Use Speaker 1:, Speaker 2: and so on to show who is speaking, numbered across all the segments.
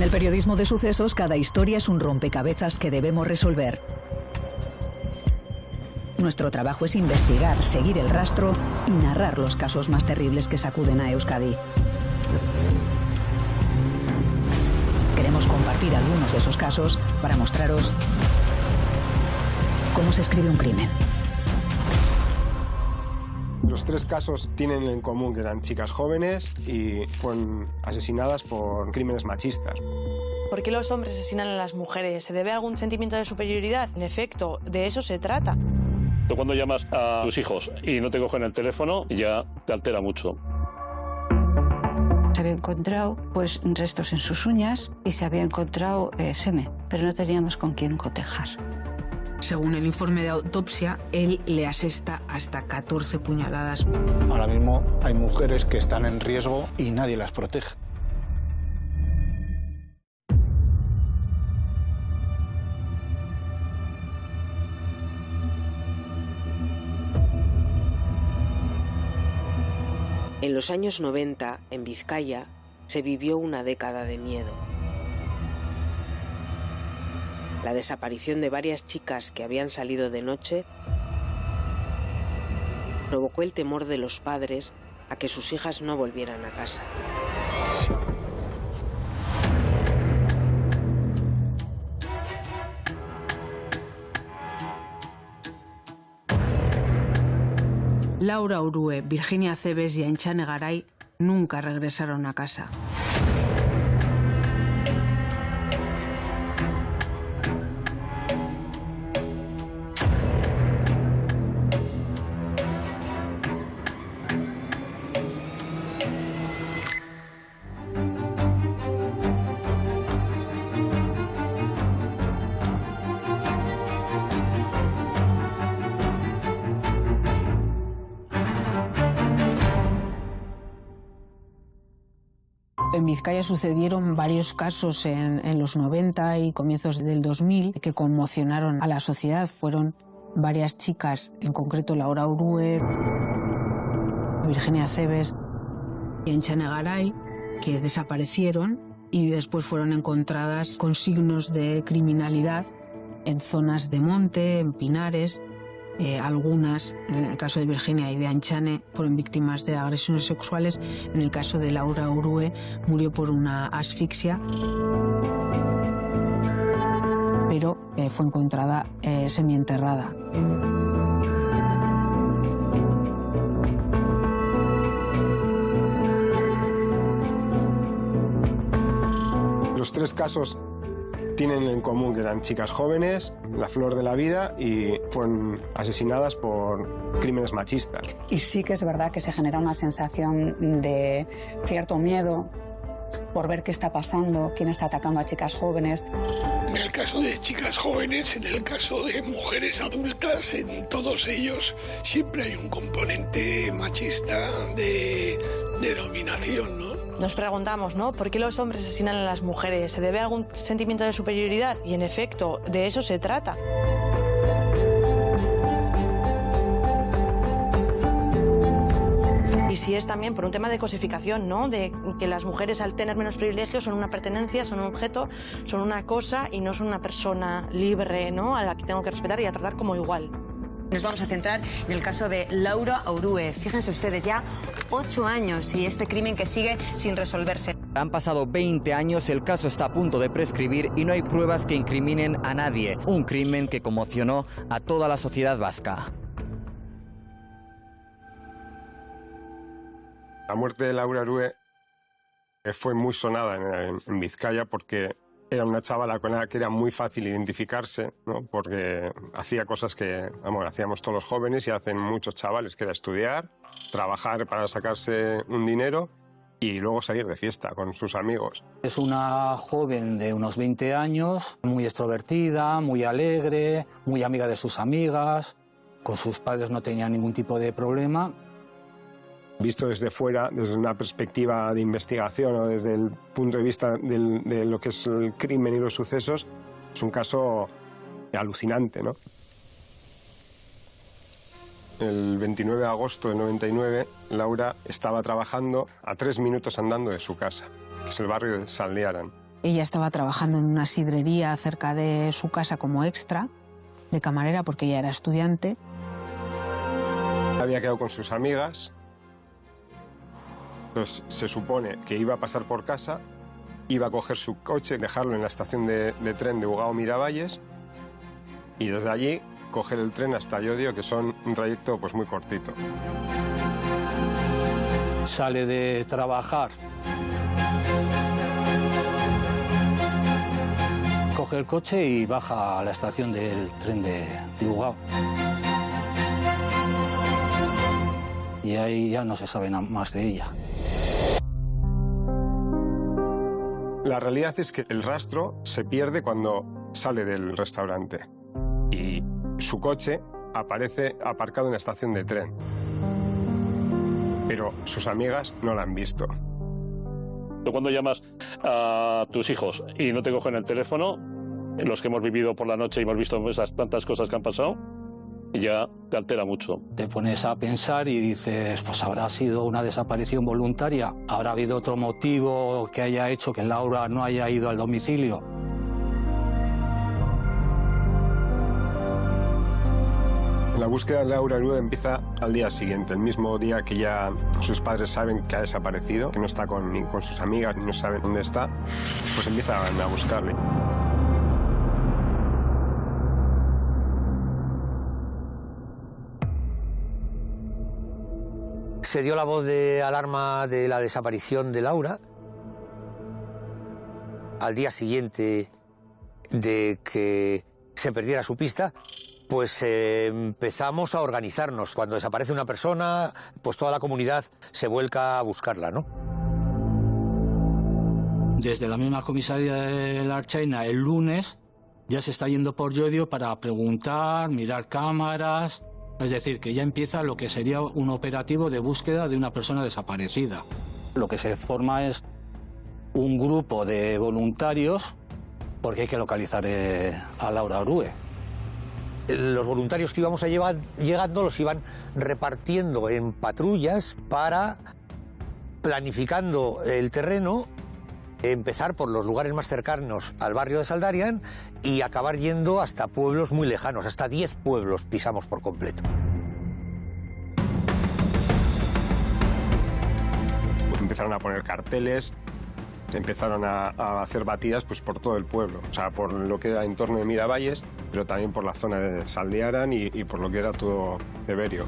Speaker 1: En el periodismo de sucesos, cada historia es un rompecabezas que debemos resolver. Nuestro trabajo es investigar, seguir el rastro y narrar los casos más terribles que sacuden a Euskadi. Queremos compartir algunos de esos casos para mostraros cómo se escribe un crimen.
Speaker 2: Los tres casos tienen en común que eran chicas jóvenes y fueron asesinadas por crímenes machistas.
Speaker 3: ¿Por qué los hombres asesinan a las mujeres? ¿Se debe a algún sentimiento de superioridad? En efecto, de eso se trata.
Speaker 4: Cuando llamas a tus hijos y no te cogen el teléfono, ya te altera mucho.
Speaker 5: Se había encontrado pues restos en sus uñas y se había encontrado semen, pero no teníamos con quién cotejar.
Speaker 6: Según el informe de autopsia, él le asesta hasta 14 puñaladas.
Speaker 7: Ahora mismo hay mujeres que están en riesgo y nadie las protege.
Speaker 8: En los años 90, en Vizcaya, se vivió una década de miedo. La desaparición de varias chicas que habían salido de noche provocó el temor de los padres a que sus hijas no volvieran a casa.
Speaker 6: Laura Urue, Virginia Cebes y Ainchane Garay nunca regresaron a casa. En Vizcaya sucedieron varios casos en los 90 y comienzos del 2000 que conmocionaron a la sociedad. Fueron varias chicas, en concreto Laura Urue, Virginia Cebes y Ainchane Garay, que desaparecieron y después fueron encontradas con signos de criminalidad en zonas de monte, en pinares. Algunas, en el caso de Virginia y de Ainchane, fueron víctimas de agresiones sexuales. En el caso de Laura Urue, murió por una asfixia, pero fue encontrada semienterrada.
Speaker 2: Los tres casos tienen en común que eran chicas jóvenes, la flor de la vida, y fueron asesinadas por crímenes machistas.
Speaker 9: Y sí que es verdad que se genera una sensación de cierto miedo por ver qué está pasando, quién está atacando a chicas jóvenes.
Speaker 10: En el caso de chicas jóvenes, en el caso de mujeres adultas, en todos ellos siempre hay un componente machista de dominación, ¿no?
Speaker 3: Nos preguntamos, ¿no? ¿Por qué los hombres asesinan a las mujeres? ¿Se debe a algún sentimiento de superioridad? Y en efecto, de eso se trata. Y si es también por un tema de cosificación, ¿no? De que las mujeres, al tener menos privilegios, son una pertenencia, son un objeto, son una cosa y no son una persona libre, ¿no? A la que tengo que respetar y a tratar como igual.
Speaker 11: Nos vamos a centrar en el caso de Laura Urue. Fíjense ustedes, ya 8 años y este crimen que sigue sin resolverse.
Speaker 12: Han pasado 20 años, el caso está a punto de prescribir y no hay pruebas que incriminen a nadie. Un crimen que conmocionó a toda la sociedad vasca.
Speaker 2: La muerte de Laura Urue fue muy sonada en Vizcaya porque era una chavala con la que era muy fácil identificarse, ¿no? Porque hacía cosas que hacíamos todos los jóvenes y hacen muchos chavales, que era estudiar, trabajar para sacarse un dinero y luego salir de fiesta con sus amigos.
Speaker 13: Es una joven de unos 20 años, muy extrovertida, muy alegre, muy amiga de sus amigas. Con sus padres no tenía ningún tipo de problema.
Speaker 2: Visto desde fuera, desde una perspectiva de investigación o desde el punto de vista de lo que es el crimen y los sucesos, es un caso alucinante, ¿no? El 29 de agosto de 99, Laura estaba trabajando a 3 minutos andando de su casa, que es el barrio de Saldearan.
Speaker 6: Ella estaba trabajando en una sidrería cerca de su casa como extra, de camarera, porque ella era estudiante.
Speaker 2: Había quedado con sus amigas, entonces se supone que iba a pasar por casa, iba a coger su coche, dejarlo en la estación de tren de Ugao Miravalles y desde allí coger el tren hasta Llodio, que son un trayecto pues muy cortito.
Speaker 13: Sale de trabajar, coge el coche y baja a la estación del tren de Ugao. Y ahí ya no se sabe nada más de ella.
Speaker 2: La realidad es que el rastro se pierde cuando sale del restaurante y su coche aparece aparcado en la estación de tren. Pero sus amigas no la han visto.
Speaker 4: Cuando llamas a tus hijos y no te cogen el teléfono, los que hemos vivido por la noche y hemos visto esas tantas cosas que han pasado, ya te altera mucho.
Speaker 13: Te pones a pensar y dices, pues habrá sido una desaparición voluntaria, habrá habido otro motivo que haya hecho que Laura no haya ido al domicilio.
Speaker 2: La búsqueda de Laura Orue empieza al día siguiente, el mismo día que ya sus padres saben que ha desaparecido, que no está ni con sus amigas, no saben dónde está, pues empiezan a buscarle.
Speaker 14: Se dio la voz de alarma de la desaparición de Laura. Al día siguiente de que se perdiera su pista, pues empezamos a organizarnos. Cuando desaparece una persona, pues toda la comunidad se vuelca a buscarla, ¿no?
Speaker 13: Desde la misma comisaría de la Ertzaintza, el lunes, ya se está yendo por Llodio para preguntar, mirar cámaras. Es decir, que ya empieza lo que sería un operativo de búsqueda de una persona desaparecida. Lo que se forma es un grupo de voluntarios porque hay que localizar a Laura Orue.
Speaker 14: Los voluntarios que íbamos llegando los iban repartiendo en patrullas para, planificando el terreno, empezar por los lugares más cercanos al barrio de Saldarian y acabar yendo hasta pueblos muy lejanos, hasta 10 pueblos pisamos por completo.
Speaker 2: Empezaron a poner carteles, empezaron a hacer batidas pues, por todo el pueblo, o sea, por lo que era en torno de Miravalles, pero también por la zona de Saldiaran y por lo que era todo Everio.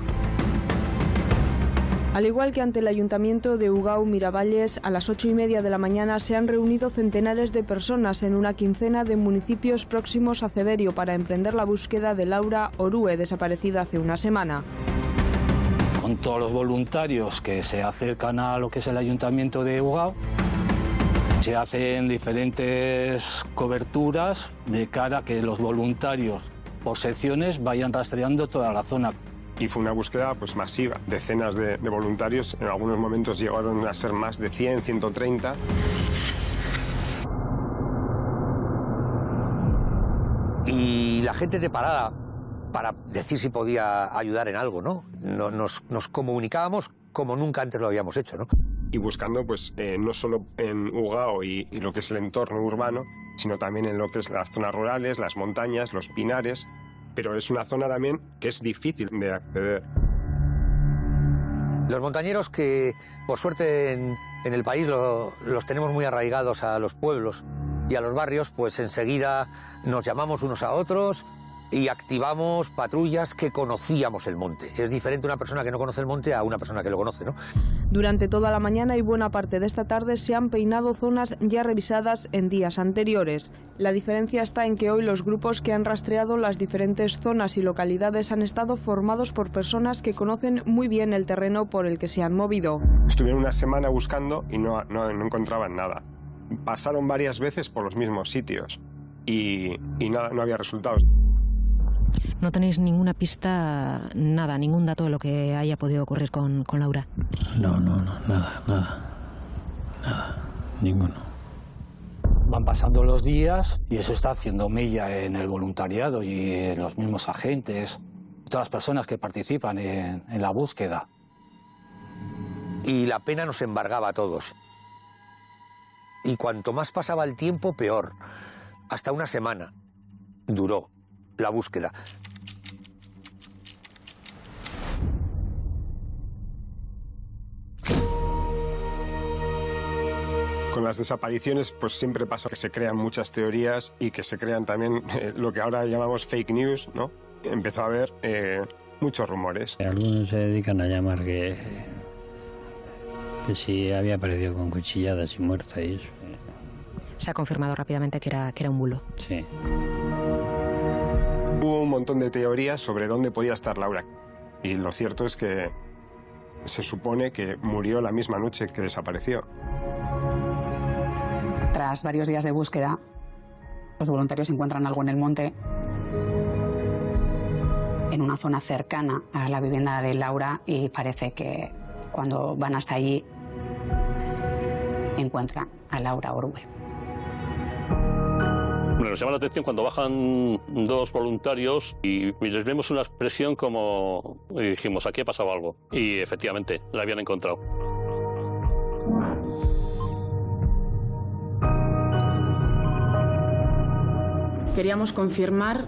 Speaker 15: Al igual que ante el Ayuntamiento de Ugao Miravalles, a las 8:30 de la mañana se han reunido centenares de personas en una quincena de municipios próximos a Ceberio para emprender la búsqueda de Laura Orue, desaparecida hace una semana.
Speaker 13: Con todos los voluntarios que se acercan a lo que es el Ayuntamiento de Ugao, se hacen diferentes coberturas de cara a que los voluntarios por secciones vayan rastreando toda la zona.
Speaker 2: Y fue una búsqueda pues, masiva. Decenas de voluntarios, en algunos momentos llegaron a ser más de 100, 130.
Speaker 14: Y la gente de parada para decir si podía ayudar en algo, ¿no? Nos comunicábamos como nunca antes lo habíamos hecho, ¿no?
Speaker 2: Y buscando pues no solo en Ugao y lo que es el entorno urbano, sino también en lo que es las zonas rurales, las montañas, los pinares. Pero es una zona también que es difícil de acceder.
Speaker 14: Los montañeros que, por suerte, en el país los tenemos muy arraigados a los pueblos y a los barrios, pues enseguida nos llamamos unos a otros y activamos patrullas que conocíamos el monte. Es diferente una persona que no conoce el monte a una persona que lo conoce, ¿no?
Speaker 15: Durante toda la mañana y buena parte de esta tarde se han peinado zonas ya revisadas en días anteriores. La diferencia está en que hoy los grupos que han rastreado las diferentes zonas y localidades han estado formados por personas que conocen muy bien el terreno por el que se han movido.
Speaker 2: Estuvieron una semana buscando y no encontraban nada. Pasaron varias veces por los mismos sitios y nada, no había resultados.
Speaker 16: ¿No tenéis ninguna pista, nada, ningún dato de lo que haya podido ocurrir con Laura?
Speaker 17: No, nada, ninguno.
Speaker 13: Van pasando los días y eso está haciendo mella en el voluntariado y en los mismos agentes, todas las personas que participan en la búsqueda.
Speaker 14: Y la pena nos embargaba a todos. y cuanto más pasaba el tiempo, peor. Hasta una semana duró la búsqueda.
Speaker 2: Con las desapariciones pues siempre pasa que se crean muchas teorías y que se crean también lo que ahora llamamos fake news, ¿no? Empezó a haber muchos rumores.
Speaker 17: Algunos se dedican a llamar que si había aparecido con cuchilladas y muerta y eso.
Speaker 16: Se ha confirmado rápidamente que era un bulo.
Speaker 17: Sí.
Speaker 2: Hubo un montón de teorías sobre dónde podía estar Laura. Y lo cierto es que se supone que murió la misma noche que desapareció.
Speaker 9: Tras varios días de búsqueda, los voluntarios encuentran algo en el monte, en una zona cercana a la vivienda de Laura, y parece que cuando van hasta allí encuentran a Laura Orue.
Speaker 4: Nos llama la atención cuando bajan dos voluntarios y les vemos una expresión como... Y dijimos, aquí ha pasado algo. Y efectivamente, la habían encontrado.
Speaker 18: Queríamos confirmar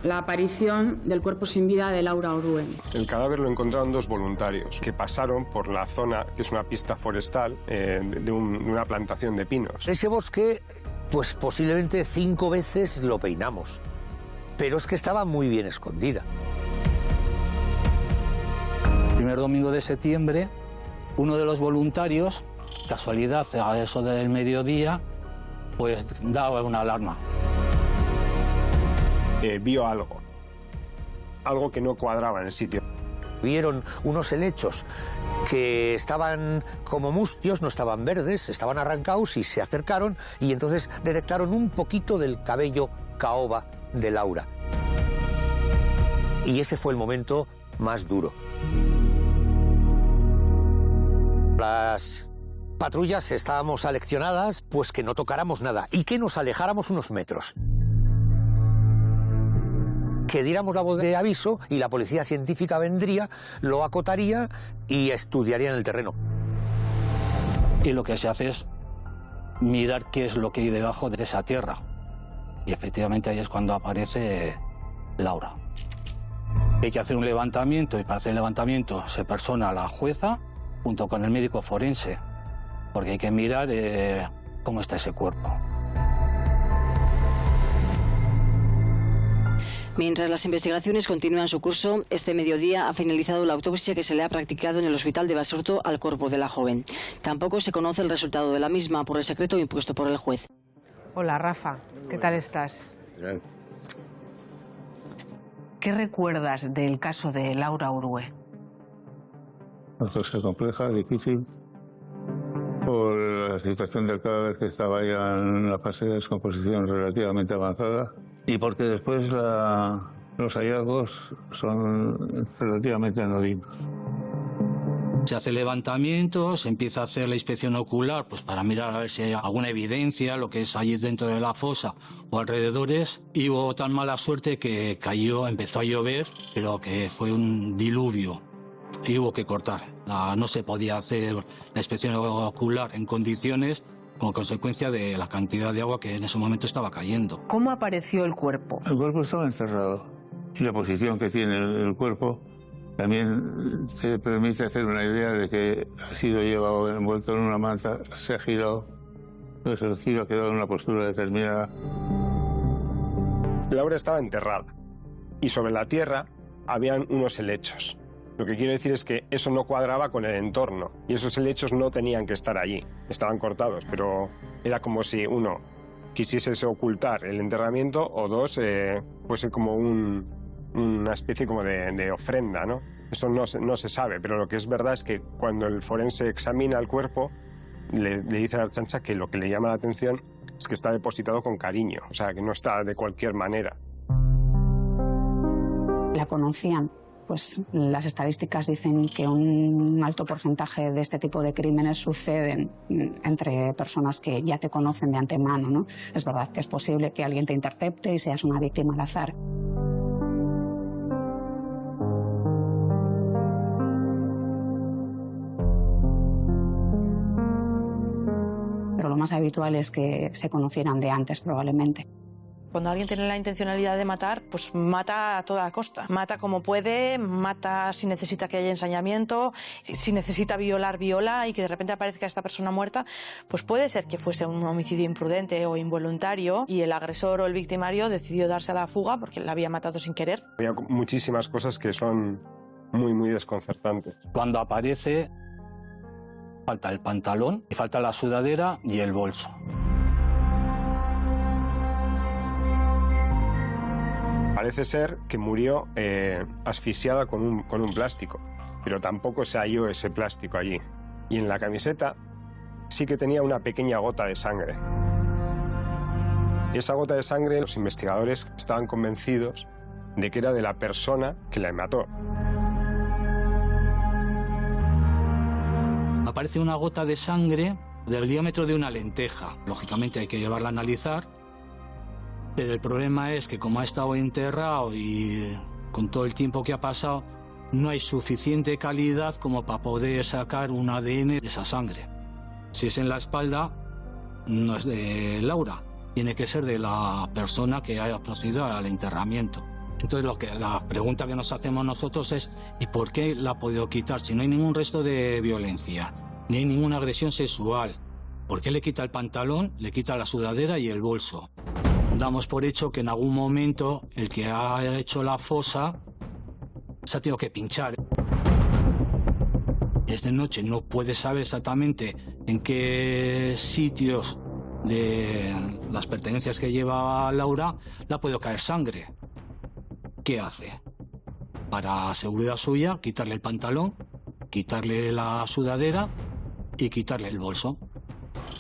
Speaker 18: la aparición del cuerpo sin vida de Laura Orue.
Speaker 2: El cadáver lo encontraron dos voluntarios que pasaron por la zona, que es una pista forestal, de una plantación de pinos.
Speaker 14: Ese bosque, pues posiblemente 5 veces lo peinamos, pero es que estaba muy bien escondida.
Speaker 13: El primer domingo de septiembre, uno de los voluntarios, casualidad, a eso del mediodía, pues daba una alarma.
Speaker 2: Vio algo que no cuadraba en el sitio.
Speaker 14: Vieron unos helechos que estaban como mustios, no estaban verdes, estaban arrancados, y se acercaron y entonces detectaron un poquito del cabello caoba de Laura. Y ese fue el momento más duro. Las patrullas estábamos aleccionadas, pues que no tocáramos nada y que nos alejáramos unos metros. Que diéramos la voz de aviso y la policía científica vendría, lo acotaría y estudiaría en el terreno.
Speaker 13: Y lo que se hace es mirar qué es lo que hay debajo de esa tierra. Y efectivamente ahí es cuando aparece Laura. Hay que hacer un levantamiento, y para hacer el levantamiento se persona la jueza junto con el médico forense, porque hay que mirar cómo está ese cuerpo.
Speaker 19: Mientras las investigaciones continúan su curso, este mediodía ha finalizado la autopsia que se le ha practicado en el hospital de Basurto al cuerpo de la joven. Tampoco se conoce el resultado de la misma por el secreto impuesto por el juez.
Speaker 20: Hola, Rafa. ¿Qué tal estás?
Speaker 17: Bien.
Speaker 20: ¿Qué recuerdas del caso de Laura Orue?
Speaker 21: Una cosa compleja, difícil, por la situación del cadáver, que estaba ya en la fase de descomposición relativamente avanzada, y porque después los hallazgos son relativamente anodinos.
Speaker 13: Se hace el levantamiento, se empieza a hacer la inspección ocular, pues para mirar a ver si hay alguna evidencia, lo que es allí dentro de la fosa o alrededores, y hubo tan mala suerte que empezó a llover, pero que fue un diluvio y hubo que cortar. No se podía hacer la inspección ocular en condiciones, como consecuencia de la cantidad de agua que en ese momento estaba cayendo.
Speaker 20: ¿Cómo apareció el cuerpo?
Speaker 21: El cuerpo estaba encerrado, y la posición que tiene el cuerpo también te permite hacer una idea de que ha sido llevado envuelto en una manta, se ha girado, pues el giro ha quedado en una postura determinada.
Speaker 2: Laura estaba enterrada y sobre la tierra habían unos helechos. Lo que quiero decir es que eso no cuadraba con el entorno y esos helechos no tenían que estar allí, estaban cortados, pero era como si uno quisiese ocultar el enterramiento o dos, fuese como una especie como de ofrenda, ¿no? Eso no se sabe, pero lo que es verdad es que cuando el forense examina el cuerpo, le dice a la Archancha que lo que le llama la atención es que está depositado con cariño, o sea, que no está de cualquier manera.
Speaker 9: La conocían. Pues las estadísticas dicen que un alto porcentaje de este tipo de crímenes suceden entre personas que ya te conocen de antemano, ¿no? Es verdad que es posible que alguien te intercepte y seas una víctima al azar. Pero lo más habitual es que se conocieran de antes, probablemente.
Speaker 3: Cuando alguien tiene la intencionalidad de matar, pues mata a toda costa. Mata como puede, mata si necesita que haya ensañamiento, si necesita violar, viola, y que de repente aparezca esta persona muerta, pues puede ser que fuese un homicidio imprudente o involuntario y el agresor o el victimario decidió darse a la fuga porque la había matado sin querer.
Speaker 2: Había muchísimas cosas que son muy, muy desconcertantes.
Speaker 13: Cuando aparece, falta el pantalón, y falta la sudadera y el bolso.
Speaker 2: Parece ser que murió asfixiada con un plástico, pero tampoco se halló ese plástico allí. Y en la camiseta sí que tenía una pequeña gota de sangre. Y esa gota de sangre, los investigadores estaban convencidos de que era de la persona que la mató.
Speaker 13: Aparece una gota de sangre del diámetro de una lenteja. Lógicamente hay que llevarla a analizar. Pero el problema es que como ha estado enterrado y con todo el tiempo que ha pasado, no hay suficiente calidad como para poder sacar un ADN de esa sangre. Si es en la espalda, no es de Laura, tiene que ser de la persona que haya procedido al enterramiento. Entonces la pregunta que nos hacemos nosotros es ¿y por qué la ha podido quitar? Si no hay ningún resto de violencia, ni hay ninguna agresión sexual, ¿por qué le quita el pantalón, le quita la sudadera y el bolso? Damos por hecho que en algún momento el que ha hecho la fosa se ha tenido que pinchar. Esta noche no puede saber exactamente en qué sitios de las pertenencias que lleva Laura le ha podido caer sangre. ¿Qué hace? Para seguridad suya, quitarle el pantalón, quitarle la sudadera y quitarle el bolso.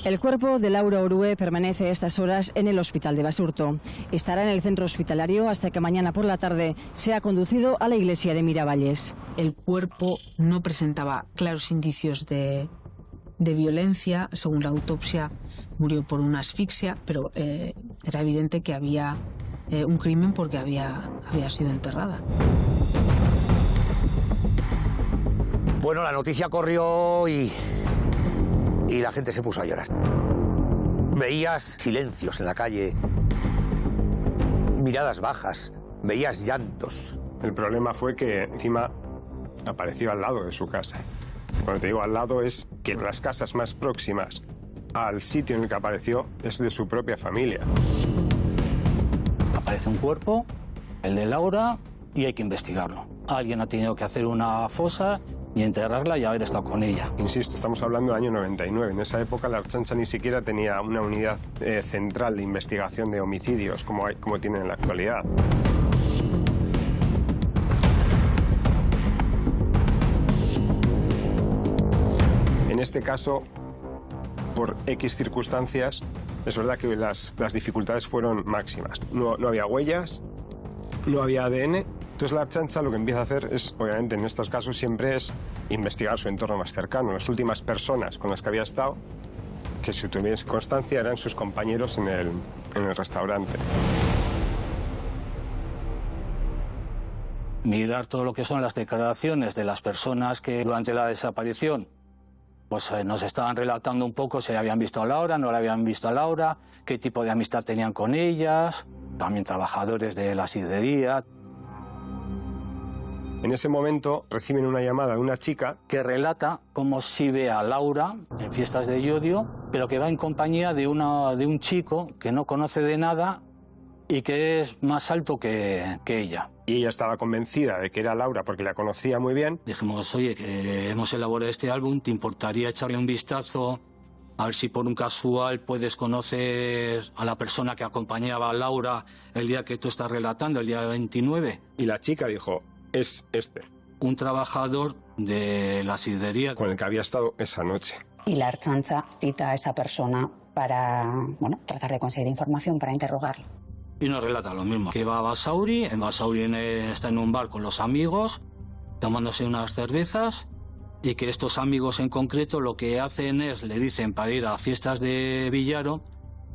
Speaker 19: El cuerpo de Laura Orue permanece a estas horas en el hospital de Basurto. Estará en el centro hospitalario hasta que mañana por la tarde sea conducido a la iglesia de Miravalles.
Speaker 6: El cuerpo no presentaba claros indicios de violencia. Según la autopsia, murió por una asfixia, pero era evidente que había un crimen porque había sido enterrada.
Speaker 14: Bueno, la noticia corrió y la gente se puso a llorar. Veías silencios en la calle, miradas bajas, veías llantos.
Speaker 2: El problema fue que encima apareció al lado de su casa. Cuando te digo al lado es que las casas más próximas al sitio en el que apareció es de su propia familia.
Speaker 13: Aparece un cuerpo, el de Laura, y hay que investigarlo. Alguien ha tenido que hacer una fosa y enterrarla y haber estado con ella.
Speaker 2: Insisto, estamos hablando del año 99. En esa época la Ertzaintza ni siquiera tenía una unidad central de investigación de homicidios como tienen en la actualidad. En este caso, por X circunstancias, es verdad que las dificultades fueron máximas. No había huellas, no había ADN. Entonces la Ertzaintza lo que empieza a hacer es, obviamente en estos casos siempre es investigar su entorno más cercano. Las últimas personas con las que había estado, que si tuviese constancia, eran sus compañeros en el restaurante.
Speaker 13: Mirar todo lo que son las declaraciones de las personas que durante la desaparición pues nos estaban relatando un poco si habían visto a Laura, no la habían visto a Laura, qué tipo de amistad tenían con ellas, también trabajadores de la sidrería.
Speaker 2: En ese momento reciben una llamada de una chica
Speaker 13: que relata cómo sí ve a Laura en fiestas de Llodio, pero que va en compañía de un chico que no conoce de nada y que es más alto que ella.
Speaker 2: Y ella estaba convencida de que era Laura porque la conocía muy bien.
Speaker 13: Dijimos, oye, que hemos elaborado este álbum, ¿te importaría echarle un vistazo? A ver si por un casual puedes conocer a la persona que acompañaba a Laura el día que tú estás relatando, el día 29.
Speaker 2: Y la chica dijo, es este.
Speaker 13: Un trabajador de la sidrería
Speaker 2: con el que había estado esa noche.
Speaker 9: Y la Ertzaintza cita a esa persona para, tratar de conseguir información para interrogarlo.
Speaker 13: Y nos relata lo mismo, que va a Basauri, en Basauri está en un bar con los amigos, tomándose unas cervezas, y que estos amigos en concreto lo que hacen es, le dicen para ir a fiestas de Villaro,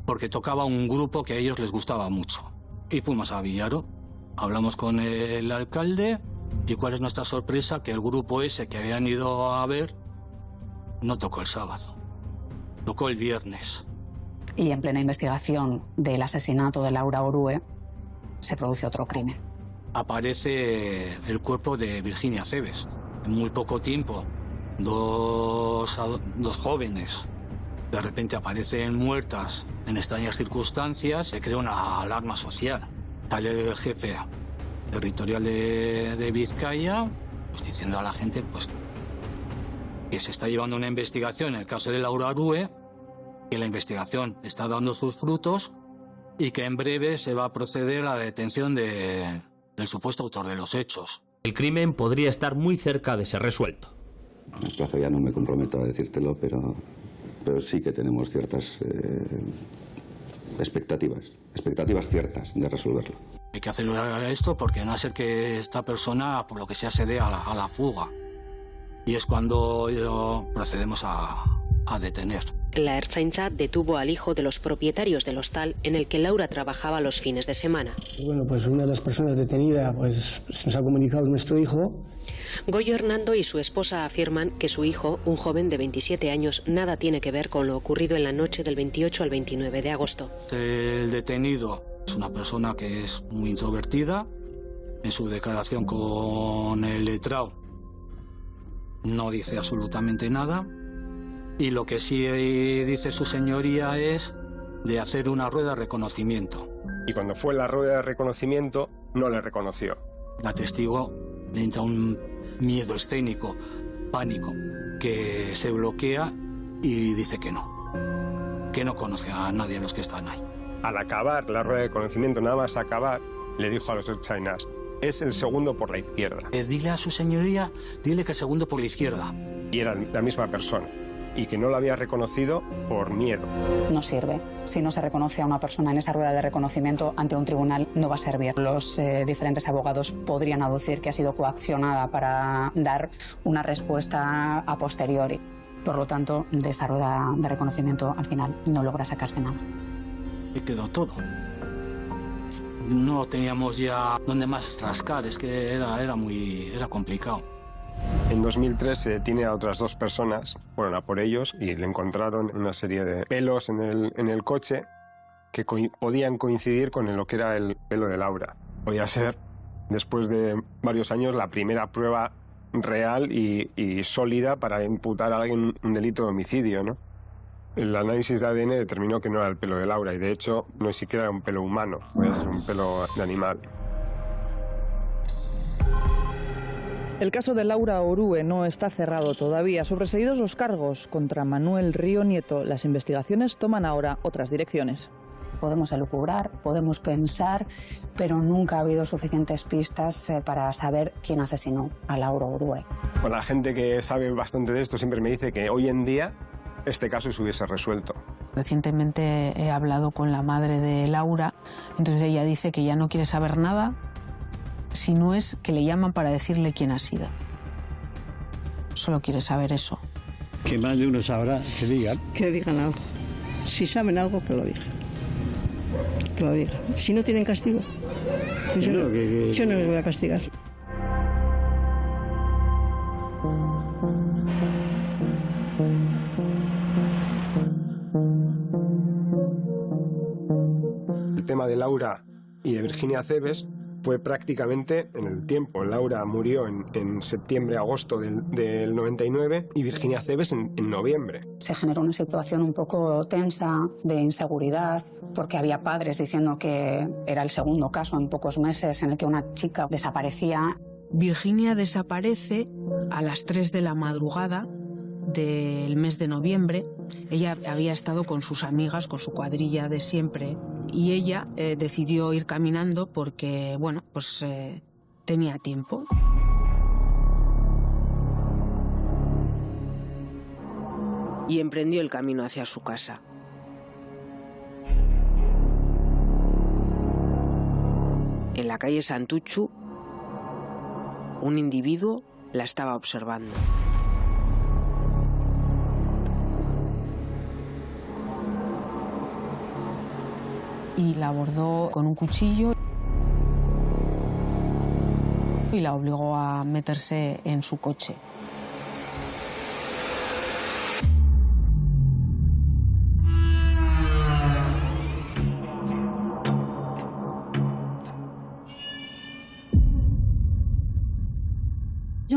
Speaker 13: porque tocaba un grupo que a ellos les gustaba mucho. Y fuimos a Villaro, hablamos con el alcalde, y cuál es nuestra sorpresa, que el grupo ese que habían ido a ver no tocó el sábado, tocó el viernes.
Speaker 9: Y en plena investigación del asesinato de Laura Orue se produce otro crimen.
Speaker 13: Aparece el cuerpo de Virginia Cebes. En muy poco tiempo, dos jóvenes de repente aparecen muertas en extrañas circunstancias. Se crea una alarma social. Sale el jefe territorial de Vizcaya, pues diciendo a la gente pues, que se está llevando una investigación en el caso de Laura Orue, que la investigación está dando sus frutos y que en breve se va a proceder a la detención del supuesto autor de los hechos.
Speaker 1: El crimen podría estar muy cerca de ser resuelto.
Speaker 22: En el plazo ya no me comprometo a decírtelo, pero sí que tenemos ciertas expectativas ciertas de resolverlo.
Speaker 13: Hay que acelerar esto porque no ser que esta persona, por lo que sea, se dé a la fuga. Y es cuando procedemos a detener.
Speaker 23: La Ertzaintza detuvo al hijo de los propietarios del hostal en el que Laura trabajaba los fines de semana.
Speaker 24: Bueno, pues una de las personas detenida pues nos ha comunicado nuestro hijo.
Speaker 23: Goyo Hernando y su esposa afirman que su hijo, un joven de 27 años, nada tiene que ver con lo ocurrido en la noche del 28 al 29 de agosto.
Speaker 13: El detenido es una persona que es muy introvertida. En su declaración con el letrado no dice absolutamente nada. Y lo que sí dice su señoría es de hacer una rueda de reconocimiento.
Speaker 2: Y cuando fue la rueda de reconocimiento, no le reconoció.
Speaker 13: La testigo le entra un miedo escénico, pánico, que se bloquea y dice que no conoce a nadie de los que están ahí.
Speaker 2: Al acabar la rueda de reconocimiento, nada más acabar, le dijo a los ertzainas, es el segundo por la izquierda.
Speaker 13: Dile a su señoría, dile que el segundo por la izquierda.
Speaker 2: Y era la misma persona. Y que no la había reconocido por miedo.
Speaker 9: No sirve. Si no se reconoce a una persona en esa rueda de reconocimiento ante un tribunal, no va a servir. Los diferentes abogados podrían aducir que ha sido coaccionada para dar una respuesta a posteriori. Por lo tanto, de esa rueda de reconocimiento al final no logra sacarse nada.
Speaker 13: Y quedó todo. No teníamos ya dónde más rascar, es que era complicado.
Speaker 2: En 2003 se detiene a otras dos personas, fueron a por ellos y le encontraron una serie de pelos en el coche que podían coincidir con lo que era el pelo de Laura. Podía ser, después de varios años, la primera prueba real y sólida para imputar a alguien un delito de homicidio, ¿no? El análisis de ADN determinó que no era el pelo de Laura y, de hecho, no ni siquiera era un pelo humano, es un pelo de animal.
Speaker 25: El caso de Laura Orue no está cerrado todavía. Sobreseídos los cargos contra Manuel Río Nieto, las investigaciones toman ahora otras direcciones.
Speaker 9: Podemos elucubrar, podemos pensar, pero nunca ha habido suficientes pistas para saber quién asesinó a Laura Orue.
Speaker 2: Con la gente que sabe bastante de esto siempre me dice que hoy en día este caso se hubiese resuelto.
Speaker 6: Recientemente he hablado con la madre de Laura, entonces ella dice que ya no quiere saber nada si no es que le llaman para decirle quién ha sido. Solo quiere saber eso.
Speaker 17: Que más de uno sabrá, que digan.
Speaker 26: Que digan algo. Si saben algo, que lo digan. Que lo digan. Si no tienen castigo, yo no les voy a castigar.
Speaker 2: El tema de Laura y de Virginia Cebes fue prácticamente en el tiempo. Laura murió en septiembre-agosto del 99 y Virginia Cebes en noviembre.
Speaker 9: Se generó una situación un poco tensa de inseguridad porque había padres diciendo que era el segundo caso en pocos meses en el que una chica desaparecía.
Speaker 6: Virginia desaparece a las 3 de la madrugada del mes de noviembre. Ella había estado con sus amigas, con su cuadrilla de siempre, y ella decidió ir caminando porque, bueno, pues tenía tiempo.
Speaker 8: Y emprendió el camino hacia su casa. En la calle Santuchu, un individuo la estaba observando.
Speaker 6: Y la abordó con un cuchillo y la obligó a meterse en su coche.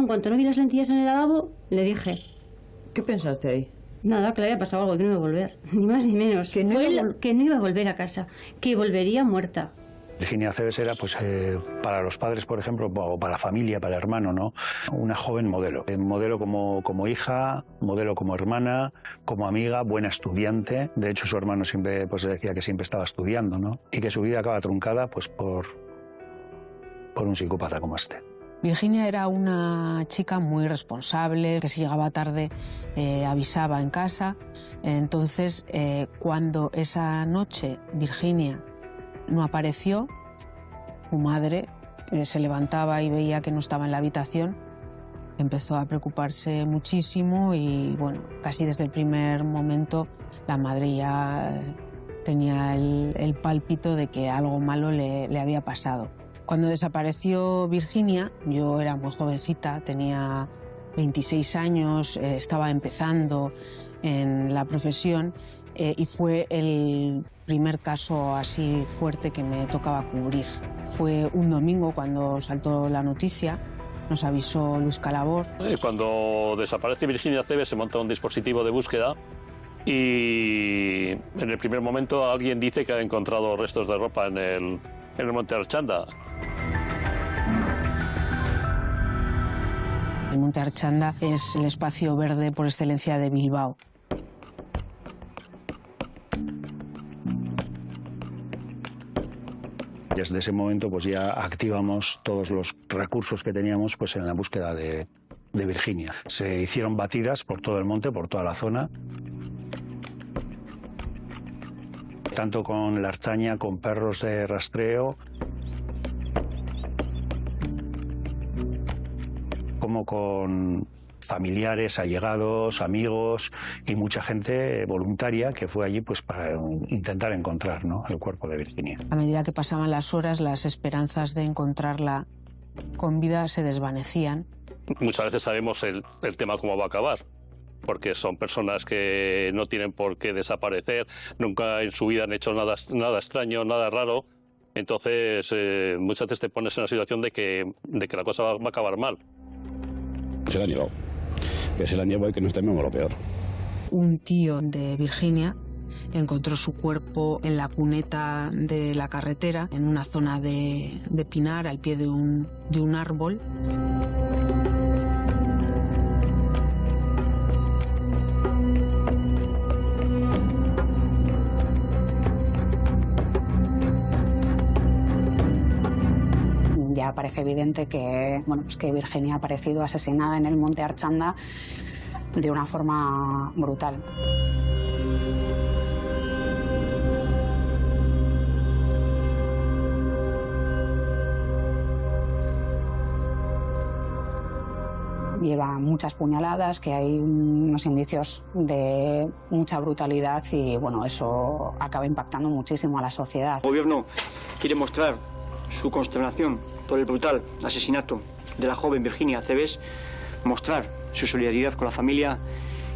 Speaker 5: en cuanto no vi las lentillas en el lavabo, le dije...
Speaker 20: ¿Qué pensaste ahí?
Speaker 5: Nada, que le había pasado algo, que no iba a volver. Ni más ni menos. Que no iba a volver a casa. Que volvería muerta.
Speaker 7: Virginia Acebes era, pues, para los padres, por ejemplo, o para la familia, para el hermano, ¿no? Una joven modelo. Modelo como hija, modelo como hermana, como amiga, buena estudiante. De hecho, su hermano siempre pues, decía que siempre estaba estudiando, ¿no? Y que su vida acaba truncada pues, por un psicópata como este.
Speaker 6: Virginia era una chica muy responsable, que si llegaba tarde avisaba en casa. Entonces, cuando esa noche Virginia no apareció, su madre se levantaba y veía que no estaba en la habitación, empezó a preocuparse muchísimo y, bueno, casi desde el primer momento la madre ya tenía el pálpito de que algo malo le había pasado. Cuando desapareció Virginia, yo era muy jovencita, tenía 26 años, estaba empezando en la profesión y fue el primer caso así fuerte que me tocaba cubrir. Fue un domingo cuando saltó la noticia, nos avisó Luis Calabor.
Speaker 4: Cuando desaparece Virginia Acebes se monta un dispositivo de búsqueda y en el primer momento alguien dice que ha encontrado restos de ropa en el Monte Archanda.
Speaker 6: El Monte Archanda es el espacio verde por excelencia de Bilbao.
Speaker 7: Desde ese momento pues ya activamos todos los recursos que teníamos pues en la búsqueda de Virginia. Se hicieron batidas por todo el monte, por toda la zona, tanto con la Ertzaintza, con perros de rastreo, como con familiares, allegados, amigos y mucha gente voluntaria que fue allí pues para intentar encontrar, ¿no?, el cuerpo de Virginia.
Speaker 6: A medida que pasaban las horas, las esperanzas de encontrarla con vida se desvanecían.
Speaker 4: Muchas veces sabemos el tema cómo va a acabar, porque son personas que no tienen por qué desaparecer, nunca en su vida han hecho nada extraño, nada raro. Entonces muchas veces te pones en la situación de que la cosa va a acabar mal.
Speaker 22: Se la han llevado. Que se la han llevado y que no tememos lo peor.
Speaker 6: Un tío de Virginia encontró su cuerpo en la cuneta de la carretera, en una zona de pinar, al pie de un árbol.
Speaker 9: Ya parece evidente que, bueno, pues que Virginia ha aparecido asesinada en el Monte Archanda de una forma brutal. Lleva muchas puñaladas, que hay unos indicios de mucha brutalidad y, bueno, eso acaba impactando muchísimo a la sociedad.
Speaker 10: El gobierno quiere mostrar su consternación por el brutal asesinato de la joven Virginia Acebes, mostrar su solidaridad con la familia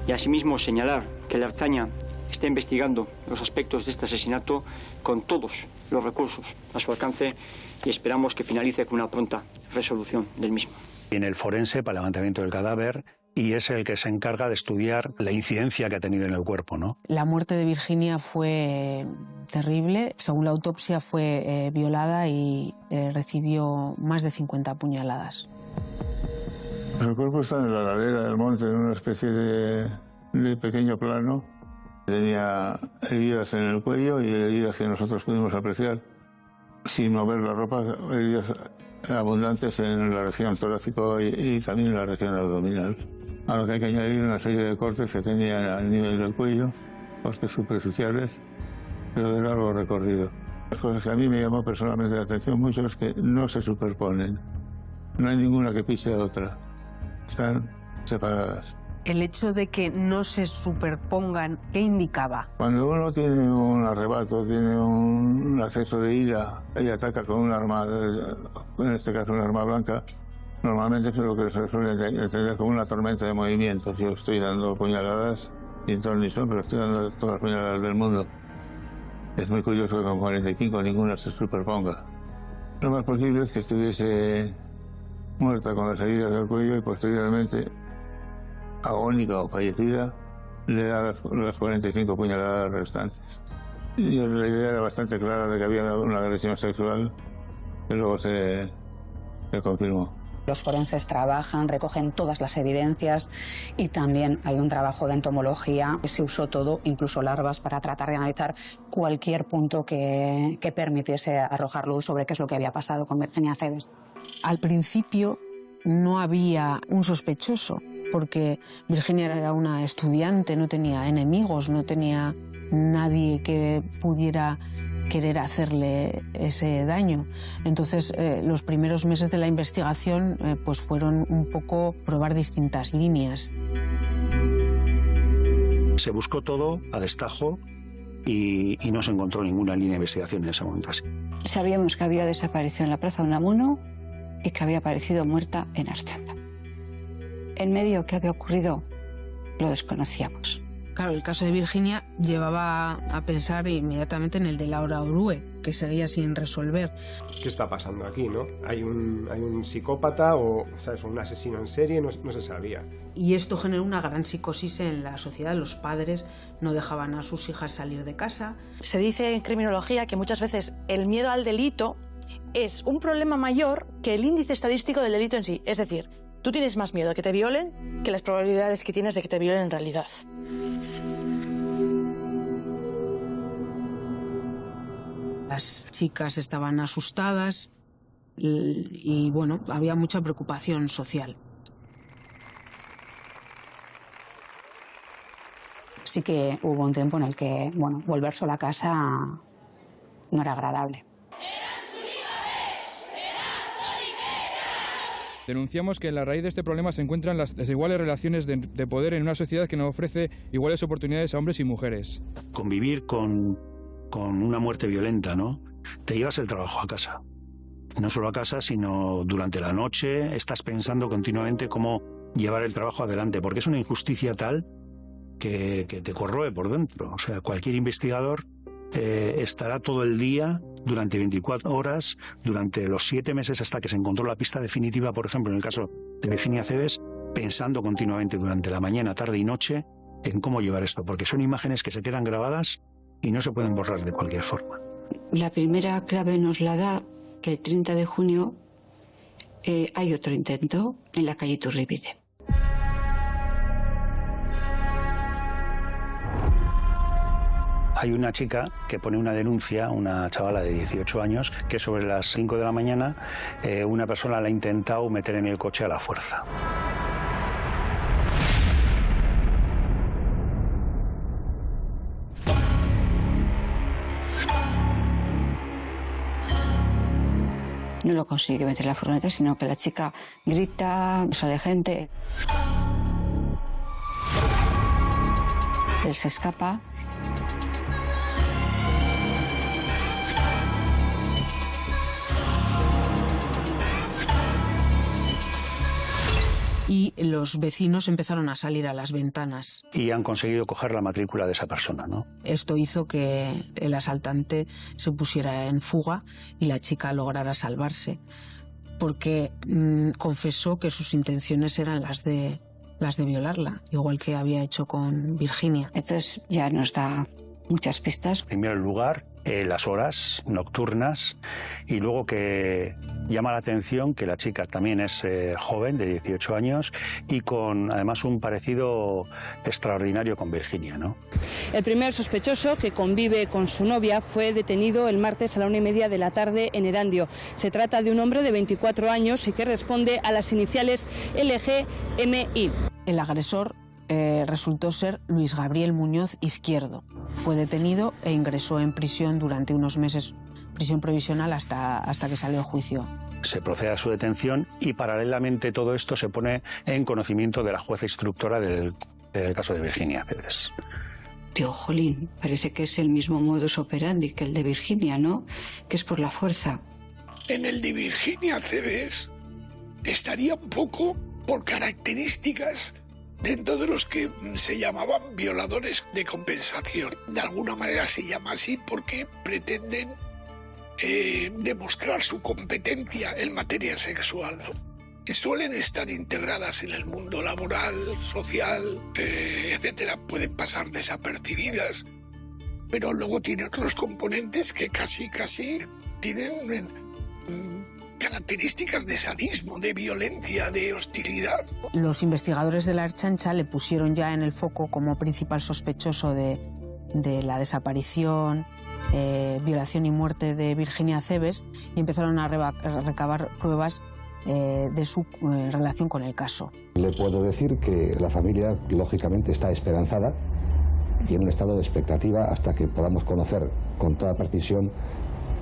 Speaker 10: y asimismo señalar que la Ertzaintza está investigando los aspectos de este asesinato con todos los recursos a su alcance y esperamos que finalice con una pronta resolución del mismo.
Speaker 7: En el forense para el levantamiento del cadáver y es el que se encarga de estudiar la incidencia que ha tenido en el cuerpo, ¿no?
Speaker 6: La muerte de Virginia fue terrible. Según la autopsia fue violada y recibió más de 50 puñaladas.
Speaker 21: El cuerpo está en la ladera del monte, en una especie de pequeño plano. Tenía heridas en el cuello y heridas que nosotros pudimos apreciar sin mover la ropa, heridas abundantes en la región torácica y también en la región abdominal. A lo que hay que añadir una serie de cortes que tenía al nivel del cuello, cortes superficiales, pero de largo recorrido. Las cosas que a mí me llamó personalmente la atención mucho es que no se superponen. No hay ninguna que pise a otra. Están separadas.
Speaker 20: El hecho de que no se superpongan, ¿qué indicaba?
Speaker 21: Cuando uno tiene un arrebato, tiene un acceso de ira y ataca con un arma, en este caso un arma blanca, normalmente es lo que se suele entender como una tormenta de movimientos. Yo estoy dando puñaladas, sin ton ni son, pero estoy dando todas las puñaladas del mundo. Es muy curioso que con 45 ninguna se superponga. Lo más posible es que estuviese muerta con las heridas del cuello y posteriormente, agónica o fallecida, le da las 45 puñaladas restantes. Y la idea era bastante clara de que había una agresión sexual, que luego se confirmó.
Speaker 9: Los forenses trabajan, recogen todas las evidencias y también hay un trabajo de entomología. Se usó todo, incluso larvas, para tratar de analizar cualquier punto que permitiese arrojar luz sobre qué es lo que había pasado con Virginia Cebes.
Speaker 6: Al principio no había un sospechoso, porque Virginia era una estudiante, no tenía enemigos, no tenía nadie que pudiera querer hacerle ese daño. Entonces, los primeros meses de la investigación pues fueron un poco probar distintas líneas.
Speaker 7: Se buscó todo a destajo y no se encontró ninguna línea de investigación en ese momento así.
Speaker 3: Sabíamos que había desaparecido en la Plaza de Unamuno y que había aparecido muerta en Archanda. En medio, ¿qué había ocurrido? Lo desconocíamos.
Speaker 6: Claro, el caso de Virginia llevaba a pensar inmediatamente en el de Laura Orue, que seguía sin resolver.
Speaker 2: ¿Qué está pasando aquí, no? ¿Hay un psicópata o, ¿sabes?, un asesino en serie? No se sabía.
Speaker 6: Y esto generó una gran psicosis en la sociedad. Los padres no dejaban a sus hijas salir de casa.
Speaker 11: Se dice en criminología que muchas veces el miedo al delito es un problema mayor que el índice estadístico del delito en sí. Es decir, tú tienes más miedo a que te violen que las probabilidades que tienes de que te violen en realidad.
Speaker 6: Las chicas estaban asustadas y bueno, había mucha preocupación social.
Speaker 9: Sí que hubo un tiempo en el que, bueno, volver sola a casa no era agradable.
Speaker 12: Denunciamos que en la raíz de este problema se encuentran las desiguales relaciones de poder en una sociedad que no ofrece iguales oportunidades a hombres y mujeres.
Speaker 7: Convivir con una muerte violenta, ¿no? Te llevas el trabajo a casa. No solo a casa, sino durante la noche estás pensando continuamente cómo llevar el trabajo adelante, porque es una injusticia tal que te corroe por dentro. O sea, cualquier investigador estará todo el día, durante 24 horas, durante los 7 meses hasta que se encontró la pista definitiva, por ejemplo, en el caso de Virginia Cebes, pensando continuamente durante la mañana, tarde y noche en cómo llevar esto, porque son imágenes que se quedan grabadas y no se pueden borrar de cualquier forma.
Speaker 3: La primera clave nos la da que el 30 de junio hay otro intento en la calle Iturribide.
Speaker 7: Hay una chica que pone una denuncia, una chavala de 18 años, que sobre las 5 de la mañana una persona la ha intentado meter en el coche a la fuerza.
Speaker 3: No lo consigue meter en la furgoneta, sino que la chica grita, sale gente. Él se escapa.
Speaker 6: Y los vecinos empezaron a salir a las ventanas.
Speaker 7: Y han conseguido coger la matrícula de esa persona, ¿no?
Speaker 6: Esto hizo que el asaltante se pusiera en fuga y la chica lograra salvarse, porque confesó que sus intenciones eran las de violarla, igual que había hecho con Virginia.
Speaker 3: Entonces ya nos da muchas pistas.
Speaker 7: Primero el lugar, las horas nocturnas, y luego que llama la atención que la chica también es joven, de 18 años, y con además un parecido extraordinario con Virginia, ¿no?
Speaker 15: El primer sospechoso, que convive con su novia, fue detenido el martes a la 1:30 de la tarde en Erandio. Se trata de un hombre de 24 años y que responde a las iniciales LGMI.
Speaker 6: El agresor resultó ser Luis Gabriel Muñoz Izquierdo. Fue detenido e ingresó en prisión durante unos meses, prisión provisional hasta que salió a juicio.
Speaker 7: Se procede a su detención y paralelamente todo esto se pone en conocimiento de la jueza instructora del caso de Virginia Cebes.
Speaker 3: Tío, jolín, parece que es el mismo modus operandi que el de Virginia, ¿no? Que es por la fuerza.
Speaker 16: En el de Virginia Cebes estaría un poco por características dentro de los que se llamaban violadores de compensación. De alguna manera se llama así porque pretenden demostrar su competencia en materia sexual, ¿no? que suelen estar integradas en el mundo laboral, social, etcétera, pueden pasar desapercibidas, pero luego tiene otros componentes que casi tienen características de sadismo, de violencia, de hostilidad.
Speaker 6: Los investigadores de la Ertzaintza le pusieron ya en el foco como principal sospechoso de la desaparición, violación y muerte de Virginia Acebes, y empezaron a recabar pruebas de su relación con el caso.
Speaker 1: Le puedo decir que la familia, lógicamente, está esperanzada y en un estado de expectativa hasta que podamos conocer con toda precisión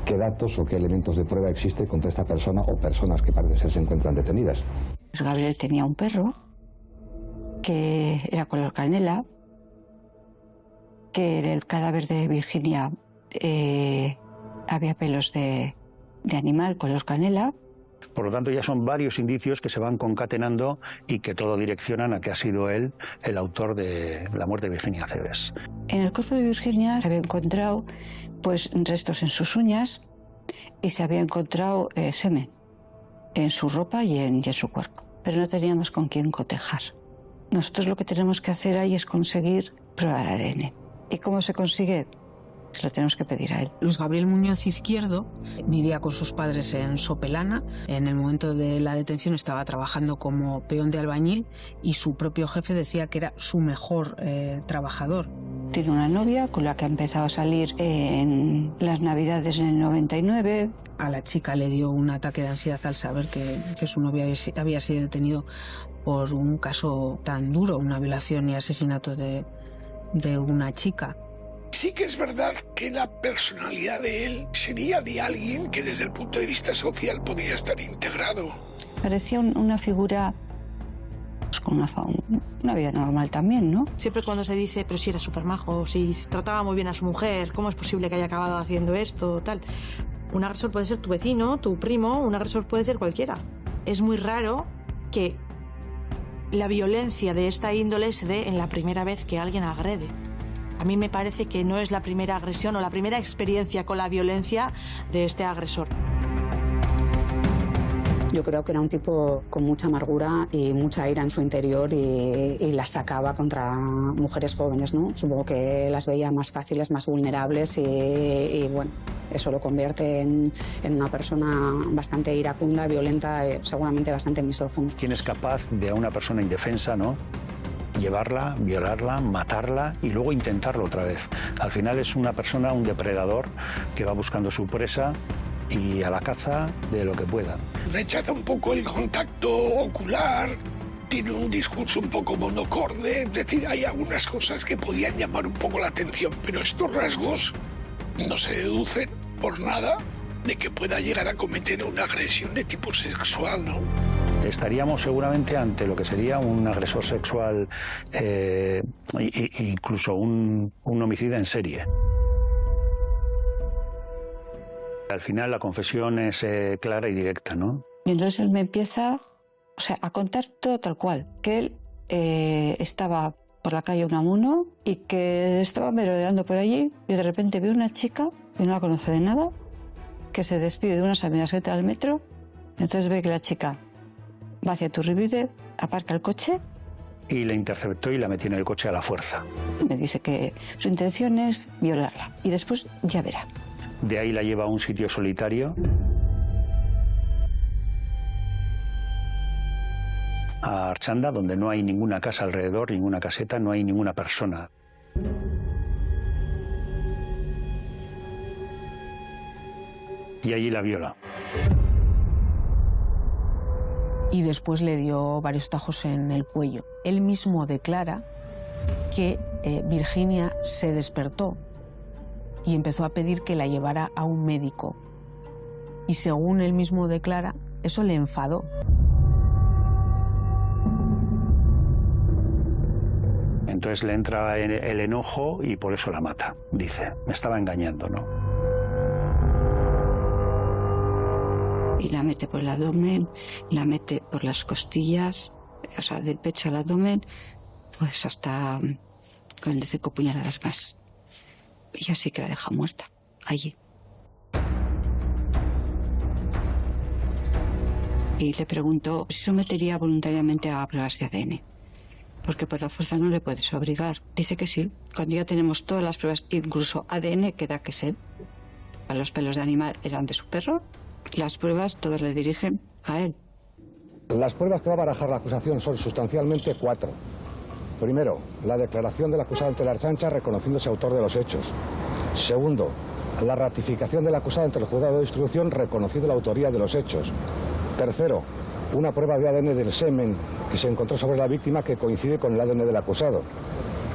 Speaker 1: qué datos o qué elementos de prueba existe contra esta persona o personas que parece ser se encuentran detenidas.
Speaker 3: Gabriel tenía un perro que era color canela, que en el cadáver de Virginia había pelos de animal color canela.
Speaker 7: Por lo tanto, ya son varios indicios que se van concatenando y que todo direccionan a que ha sido él el autor de la muerte de Virginia Acebes.
Speaker 3: En el cuerpo de Virginia se había encontrado pues restos en sus uñas y se había encontrado semen en su ropa y en su cuerpo. Pero no teníamos con quién cotejar. Nosotros lo que tenemos que hacer ahí es conseguir prueba de ADN. ¿Y cómo se consigue? Se lo tenemos que pedir a él.
Speaker 6: Luis Gabriel Muñoz Izquierdo vivía con sus padres en Sopelana. En el momento de la detención estaba trabajando como peón de albañil y su propio jefe decía que era su mejor trabajador.
Speaker 3: Tiene una novia con la que ha empezado a salir en las Navidades en el 99.
Speaker 6: A la chica le dio un ataque de ansiedad al saber que su novia había sido detenido por un caso tan duro, una violación y asesinato de una chica.
Speaker 16: Sí que es verdad que la personalidad de él sería de alguien que desde el punto de vista social podría estar integrado.
Speaker 3: Parecía una figura pues, con una vida normal también, ¿no?
Speaker 11: Siempre cuando se dice, pero si era súper majo, si trataba muy bien a su mujer, ¿cómo es posible que haya acabado haciendo esto, tal? Un agresor puede ser tu vecino, tu primo, un agresor puede ser cualquiera. Es muy raro que la violencia de esta índole se dé en la primera vez que alguien agrede. A mí me parece que no es la primera agresión o la primera experiencia con la violencia de este agresor.
Speaker 9: Yo creo que era un tipo con mucha amargura y mucha ira en su interior y la sacaba contra mujeres jóvenes, ¿no? Supongo que las veía más fáciles, más vulnerables y bueno, eso lo convierte en una persona bastante iracunda, violenta, seguramente bastante misógino.
Speaker 7: ¿Quién es capaz de a una persona indefensa, no? Llevarla, violarla, matarla y luego intentarlo otra vez? Al final es una persona, un depredador que va buscando su presa y a la caza de lo que pueda.
Speaker 16: Rechaza un poco el contacto ocular, tiene un discurso un poco monocorde, es decir, hay algunas cosas que podían llamar un poco la atención, pero estos rasgos no se deducen por nada de que pueda llegar a cometer una agresión de tipo sexual, ¿no?
Speaker 7: Estaríamos seguramente ante lo que sería un agresor sexual, incluso un homicida en serie. Al final la confesión es clara y directa, ¿no?
Speaker 3: Y entonces él me empieza, a contar todo tal cual, que él estaba por la calle Unamuno y que estaba merodeando por allí y de repente vio una chica que no la conoce de nada, que se despide de unas amigas que entra al metro, y entonces ve que la chica va hacia Turribide, aparca el coche.
Speaker 7: Y la interceptó y la metió en el coche a la fuerza.
Speaker 3: Me dice que su intención es violarla y después ya verá.
Speaker 7: De ahí la lleva a un sitio solitario, a Archanda, donde no hay ninguna casa alrededor, ninguna caseta, no hay ninguna persona. Y allí la viola.
Speaker 6: Y después le dio varios tajos en el cuello. Él mismo declara que Virginia se despertó y empezó a pedir que la llevara a un médico. Y según él mismo declara, eso le enfadó.
Speaker 7: Entonces le entra el enojo y por eso la mata, dice. Me estaba engañando, ¿no?
Speaker 3: Y la mete por el abdomen, la mete por las costillas, del pecho al abdomen, pues hasta 45 puñaladas más. Y así que la deja muerta, allí. y le preguntó si se sometería voluntariamente a pruebas de ADN. Porque por la fuerza no le puedes obligar. Dice que sí. Cuando ya tenemos todas las pruebas, incluso ADN, queda que es él. Los pelos de animal eran de su perro. Las pruebas todas le dirigen a él.
Speaker 1: Las pruebas que va a barajar la acusación son sustancialmente 4. Primero, la declaración del acusado ante la Ertzaintza reconociéndose autor de los hechos. Segundo, la ratificación del acusado ante el juzgado de instrucción reconociendo la autoría de los hechos. Tercero, una prueba de ADN del semen que se encontró sobre la víctima que coincide con el ADN del acusado.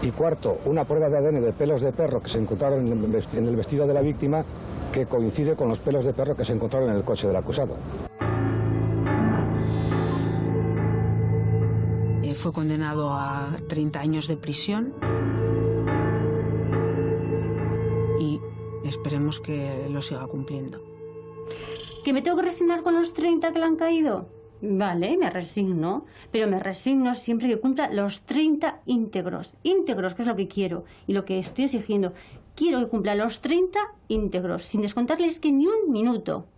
Speaker 1: Y cuarto, una prueba de ADN de pelos de perro que se encontraron en el vestido de la víctima que coincide con los pelos de perro que se encontraron en el coche del acusado.
Speaker 6: Fue condenado a 30 años de prisión y esperemos que lo siga cumpliendo.
Speaker 5: ¿Que me tengo que resignar con los 30 que le han caído? Vale, me resigno, pero me resigno siempre que cumpla los 30 íntegros. Íntegros, que es lo que quiero y lo que estoy exigiendo. Quiero que cumpla los 30 íntegros, sin descontarles que ni un minuto.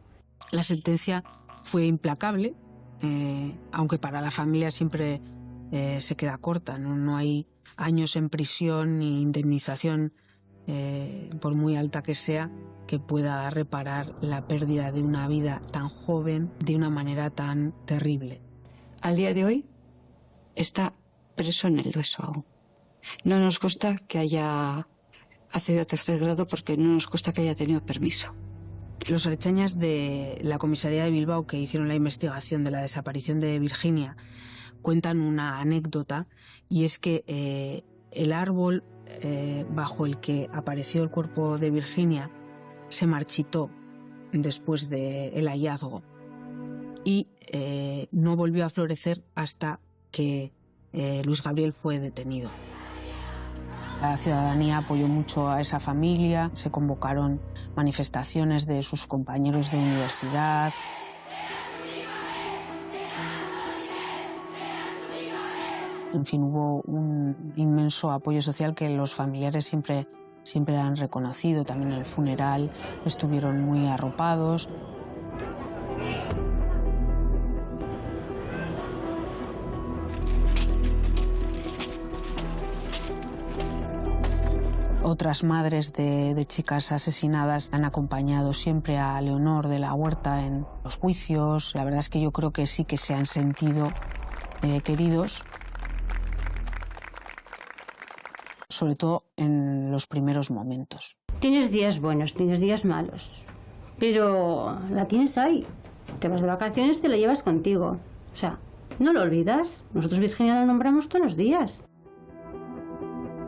Speaker 6: La sentencia fue implacable, aunque para la familia siempre se queda corta. No hay años en prisión ni indemnización, por muy alta que sea, que pueda reparar la pérdida de una vida tan joven de una manera tan terrible.
Speaker 3: Al día de hoy está preso en el Dueso aún. No nos consta que haya accedido a tercer grado porque no nos consta que haya tenido permiso.
Speaker 6: Los ertzainas de la comisaría de Bilbao que hicieron la investigación de la desaparición de Virginia cuentan una anécdota, y es que el árbol bajo el que apareció el cuerpo de Virginia se marchitó después del hallazgo y no volvió a florecer hasta que Luis Gabriel fue detenido. La ciudadanía apoyó mucho a esa familia, se convocaron manifestaciones de sus compañeros de universidad. En fin, hubo un inmenso apoyo social que los familiares siempre han reconocido. También en el funeral estuvieron muy arropados. Otras madres de chicas asesinadas han acompañado siempre a Leonor de la Huerta en los juicios. La verdad es que yo creo que sí que se han sentido queridos, sobre todo en los primeros momentos.
Speaker 5: Tienes días buenos, tienes días malos, pero la tienes ahí. Te vas de vacaciones, te la llevas contigo. O sea, no lo olvidas. Nosotros Virginia la nombramos todos los días.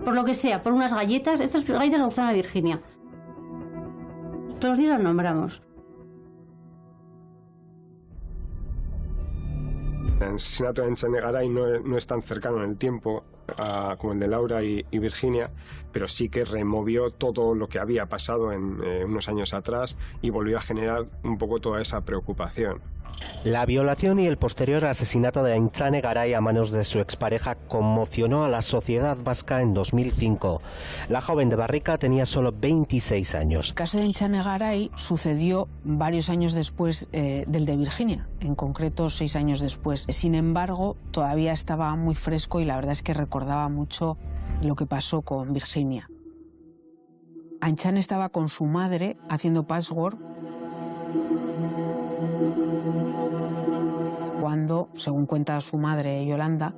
Speaker 5: Por lo que sea, por unas galletas. Estas galletas le gustan a Virginia. Todos los días las nombramos.
Speaker 2: El asesinato de Echenegaray no es tan cercano en el tiempo como el de Laura y Virginia, pero sí que removió todo lo que había pasado en unos años atrás y volvió a generar un poco toda esa preocupación.
Speaker 13: La violación y el posterior asesinato de Aintzane Garay a manos de su expareja conmocionó a la sociedad vasca en 2005. La joven de Barrica tenía solo 26 años.
Speaker 6: El caso de Aintzane Garay sucedió varios años después del de Virginia, en concreto 6 años después. Sin embargo, todavía estaba muy fresco y la verdad es que recordaba mucho lo que pasó con Virginia. Aintzane estaba con su madre haciendo patchwork cuando, según cuenta su madre Yolanda,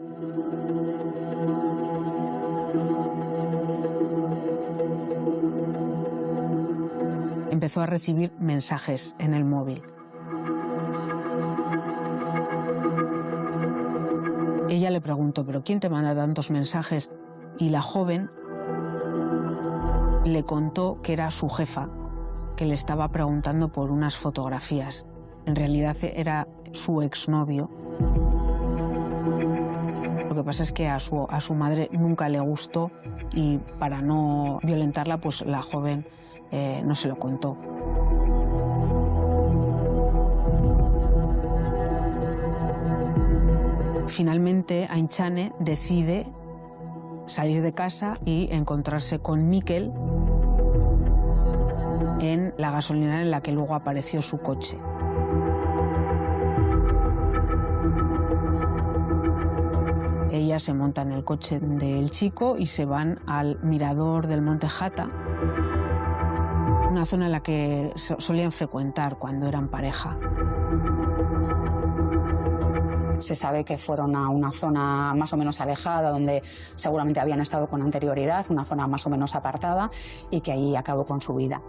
Speaker 6: empezó a recibir mensajes en el móvil. Ella le preguntó, ¿pero quién te manda tantos mensajes? Y la joven le contó que era su jefa, que le estaba preguntando por unas fotografías. En realidad era su exnovio. Lo que pasa es que a su madre nunca le gustó y para no violentarla, pues la joven no se lo contó. Finalmente, Aintzane decide salir de casa y encontrarse con Mikel en la gasolinera en la que luego apareció su coche. Ella se monta en el coche del chico y se van al mirador del Monte Jata, una zona en la que solían frecuentar cuando eran pareja.
Speaker 9: Se sabe que fueron a una zona más o menos alejada, donde seguramente habían estado con anterioridad, una zona más o menos apartada, y que ahí acabó con su vida.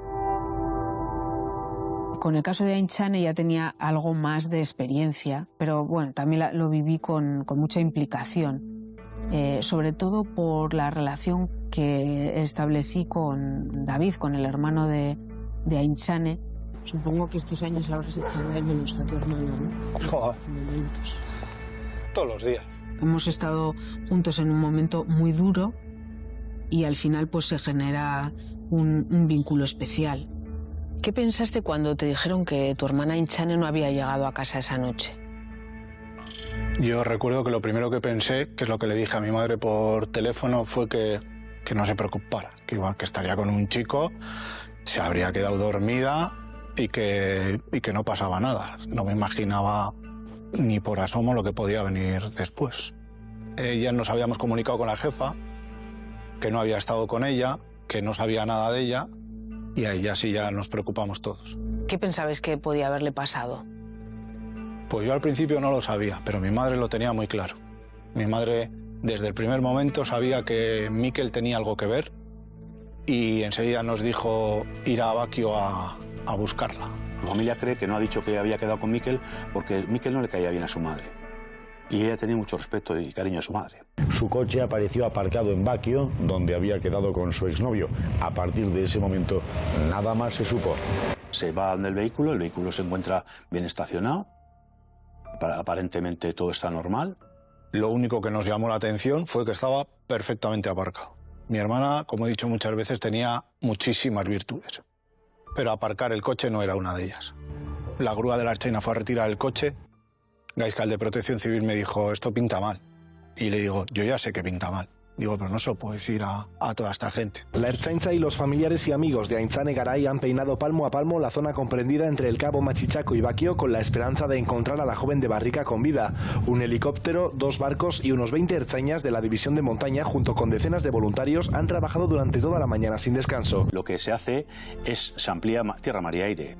Speaker 6: Con el caso de Aintzane ya tenía algo más de experiencia, pero bueno, también lo viví con mucha implicación, sobre todo por la relación que establecí con David, con el hermano de Aintzane.
Speaker 20: Supongo que estos años habrás echado de menos a tu hermano, ¿no?
Speaker 14: Joder.
Speaker 20: Momentos.
Speaker 14: Todos los días.
Speaker 6: Hemos estado juntos en un momento muy duro y al final pues se genera un vínculo especial.
Speaker 11: ¿Qué pensaste cuando te dijeron que tu hermana Aintzane no había llegado a casa esa noche?
Speaker 14: Yo recuerdo que lo primero que pensé, que es lo que le dije a mi madre por teléfono, fue que no se preocupara, que igual que estaría con un chico, se habría quedado dormida y que no pasaba nada. No me imaginaba ni por asomo lo que podía venir después. Ya nos habíamos comunicado con la jefa, que no había estado con ella, que no sabía nada de ella, y ahí ya sí ya nos preocupamos todos.
Speaker 11: ¿Qué pensabais que podía haberle pasado?
Speaker 14: Pues yo al principio no lo sabía, pero mi madre lo tenía muy claro. Mi madre desde el primer momento sabía que Mikel tenía algo que ver y enseguida nos dijo ir a Baquio a buscarla.
Speaker 7: La familia cree que no ha dicho que había quedado con Mikel porque Mikel no le caía bien a su madre. Y ella tenía mucho respeto y cariño a su madre.
Speaker 18: Su coche apareció aparcado en Baquio, donde había quedado con su exnovio. A partir de ese momento, nada más se supo.
Speaker 7: Se va el vehículo se encuentra bien estacionado. Aparentemente todo está normal.
Speaker 14: Lo único que nos llamó la atención fue que estaba perfectamente aparcado. Mi hermana, como he dicho muchas veces, tenía muchísimas virtudes. Pero aparcar el coche no era una de ellas. La grúa de la Ertzaintza fue a retirar el coche. Gaizkal de Protección Civil me dijo, esto pinta mal. Y le digo, yo ya sé que pinta mal. Digo, pero no se lo puedo decir a toda esta gente.
Speaker 13: La Ertzaintza y los familiares y amigos de Aintzane Garay han peinado palmo a palmo la zona comprendida entre el Cabo Machichaco y Baquio con la esperanza de encontrar a la joven de Barrica con vida. Un helicóptero, 2 barcos y unos 20 ertzainas de la División de Montaña, junto con decenas de voluntarios, han trabajado durante toda la mañana sin descanso.
Speaker 7: Lo que se hace es, se amplía tierra, mar y aire.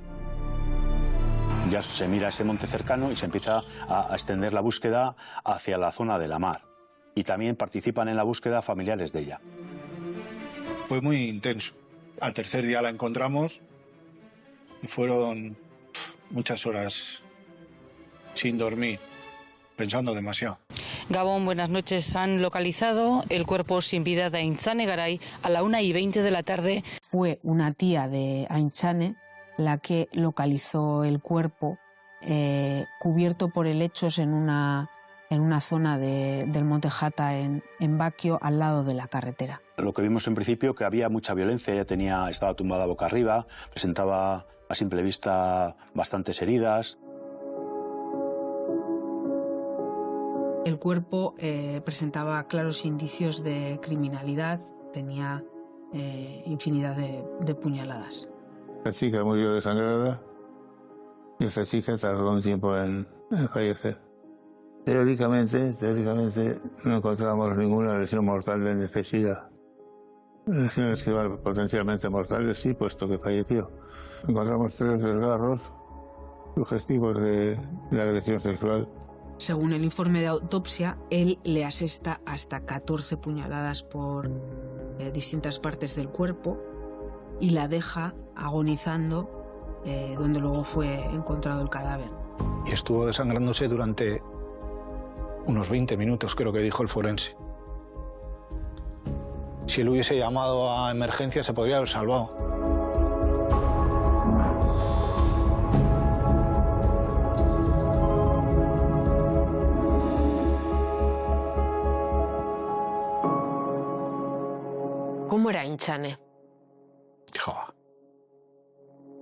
Speaker 7: Ya se mira ese monte cercano y se empieza a extender la búsqueda hacia la zona de la mar. Y también participan en la búsqueda familiares de ella.
Speaker 14: Fue muy intenso. Al tercer día la encontramos y fueron muchas horas sin dormir, pensando demasiado.
Speaker 19: Gabón, buenas noches. Han localizado el cuerpo sin vida de Aintzane Garay a la 1:20 de la tarde.
Speaker 6: Fue una tía de Aintzane la que localizó el cuerpo cubierto por helechos en una zona del Monte Jata en Baquio, al lado de la carretera.
Speaker 7: Lo que vimos en principio, que había mucha violencia, ella estaba tumbada boca arriba, presentaba a simple vista bastantes heridas.
Speaker 6: El cuerpo presentaba claros indicios de criminalidad, tenía infinidad de puñaladas.
Speaker 21: La chica murió desangrada y esa chica tardó un tiempo en fallecer. Teóricamente no encontramos ninguna lesión mortal de necesidad. Lesiones que van potencialmente mortales, sí, puesto que falleció. Encontramos 3 desgarros sugestivos de agresión sexual.
Speaker 6: Según el informe de autopsia, él le asesta hasta 14 puñaladas por distintas partes del cuerpo y la deja agonizando donde luego fue encontrado el cadáver.
Speaker 14: Y estuvo desangrándose durante unos 20 minutos, creo que dijo el forense. Si él hubiese llamado a emergencia, se podría haber salvado.
Speaker 11: ¿Cómo era Aintzane?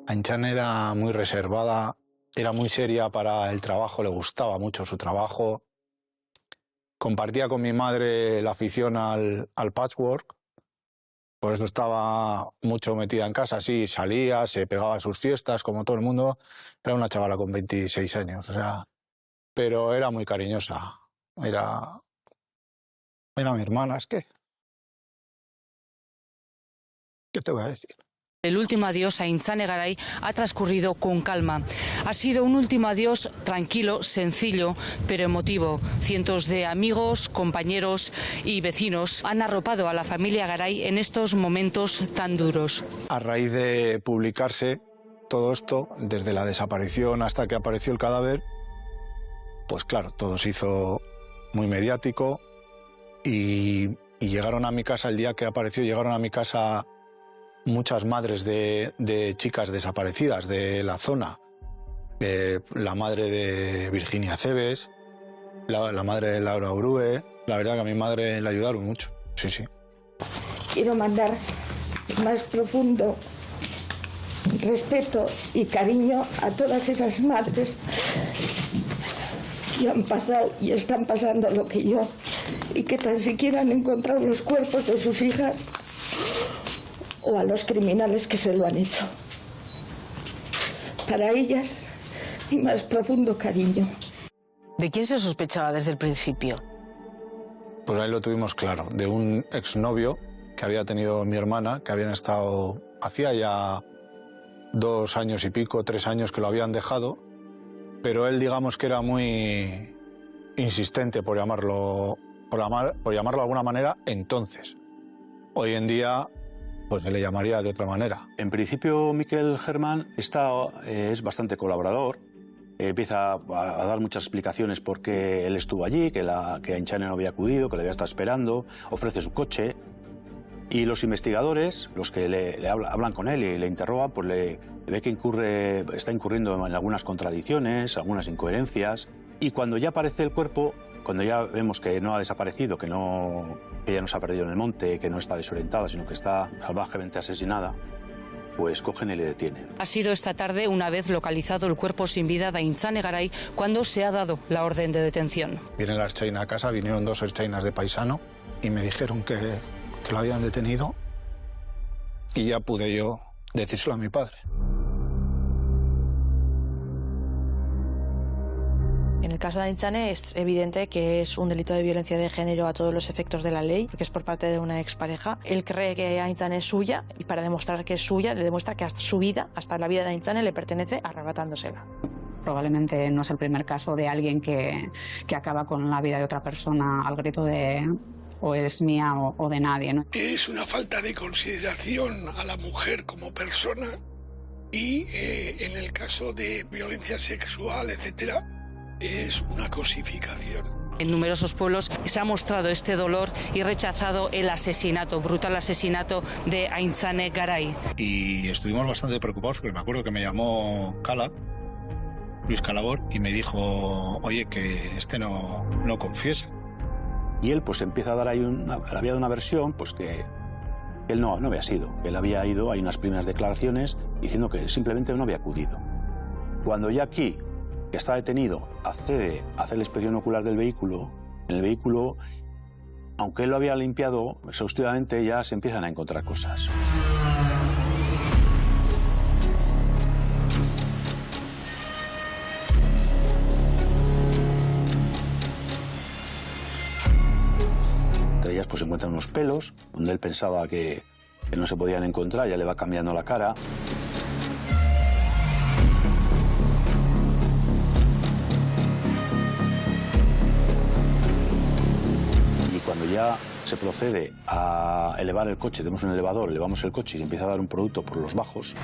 Speaker 14: Aintzane era muy reservada, era muy seria para el trabajo, le gustaba mucho su trabajo. Compartía con mi madre la afición al patchwork, por eso estaba mucho metida en casa, sí, salía, se pegaba a sus fiestas, como todo el mundo. Era una chavala con 26 años, pero era muy cariñosa. Era mi hermana, es que... ¿Qué te voy a decir?
Speaker 19: El último adiós a Aintzane Garay ha transcurrido con calma. Ha sido un último adiós tranquilo, sencillo, pero emotivo. Cientos de amigos, compañeros y vecinos han arropado a la familia Garay en estos momentos tan duros.
Speaker 14: A raíz de publicarse todo esto, desde la desaparición hasta que apareció el cadáver, pues claro, todo se hizo muy mediático y llegaron a mi casa, el día que apareció, llegaron a mi casa muchas madres de chicas desaparecidas de la zona. La madre de Virginia Aceves, la madre de Laura Urue. La verdad que a mi madre le ayudaron mucho, sí, sí.
Speaker 8: Quiero mandar el más profundo respeto y cariño a todas esas madres que han pasado y están pasando lo que yo, y que tan siquiera han encontrado los cuerpos de sus hijas, o a los criminales que se lo han hecho. Para ellas, mi más profundo cariño.
Speaker 11: ¿De quién se sospechaba desde el principio?
Speaker 14: Pues ahí lo tuvimos claro, de un exnovio que había tenido mi hermana, que habían estado, hacía ya 2 años y pico, 3 años que lo habían dejado, pero él, digamos que era muy insistente, por llamarlo de alguna manera, entonces. Hoy en día pues se le llamaría de otra manera.
Speaker 7: En principio, Mikel Herman es bastante colaborador. Empieza a dar muchas explicaciones por qué él estuvo allí, que Aintzane no había acudido, que le había estado esperando, ofrece su coche. Y los investigadores, los que le hablan con él y le interrogan, pues le ve que está incurriendo en algunas contradicciones, algunas incoherencias. Y cuando ya aparece el cuerpo, cuando ya vemos que no ha desaparecido, que ella no se ha perdido en el monte, que no está desorientada, sino que está salvajemente asesinada, pues cogen y le detienen.
Speaker 19: Ha sido esta tarde, una vez localizado el cuerpo sin vida de Aintzane Garay, cuando se ha dado la orden de detención.
Speaker 14: Vienen las ertzainas a casa, vinieron 2 ertzainas de paisano y me dijeron que lo habían detenido, y ya pude yo decírselo a mi padre.
Speaker 11: En el caso de Aintzane es evidente que es un delito de violencia de género a todos los efectos de la ley, porque es por parte de una expareja. Él cree que Aintzane es suya, y para demostrar que es suya, le demuestra que hasta su vida, hasta la vida de Aintzane, le pertenece, arrebatándosela.
Speaker 9: Probablemente no es el primer caso de alguien que acaba con la vida de otra persona al grito de o es mía o de nadie, ¿no?
Speaker 16: Es una falta de consideración a la mujer como persona, y en el caso de violencia sexual, etcétera, es una cosificación.
Speaker 19: En numerosos pueblos se ha mostrado este dolor y rechazado el asesinato, brutal asesinato de Aintzane Garay.
Speaker 14: Y estuvimos bastante preocupados porque me acuerdo que me llamó Luis Calabor, y me dijo, oye, que no confiesa.
Speaker 7: Y él pues empieza a dar ahí le había dado una versión, pues que él no había sido, que él había ido, hay unas primeras declaraciones diciendo que simplemente no había acudido. Cuando ya aquí, que está detenido, accede a hacer la inspección ocular del vehículo, en el vehículo, aunque él lo había limpiado exhaustivamente, ya se empiezan a encontrar cosas. Entre ellas pues se encuentran unos pelos, donde él pensaba que no se podían encontrar, ya le va cambiando la cara. Cuando ya se procede a elevar el coche, tenemos un elevador, elevamos el coche y empieza a dar un producto por los bajos,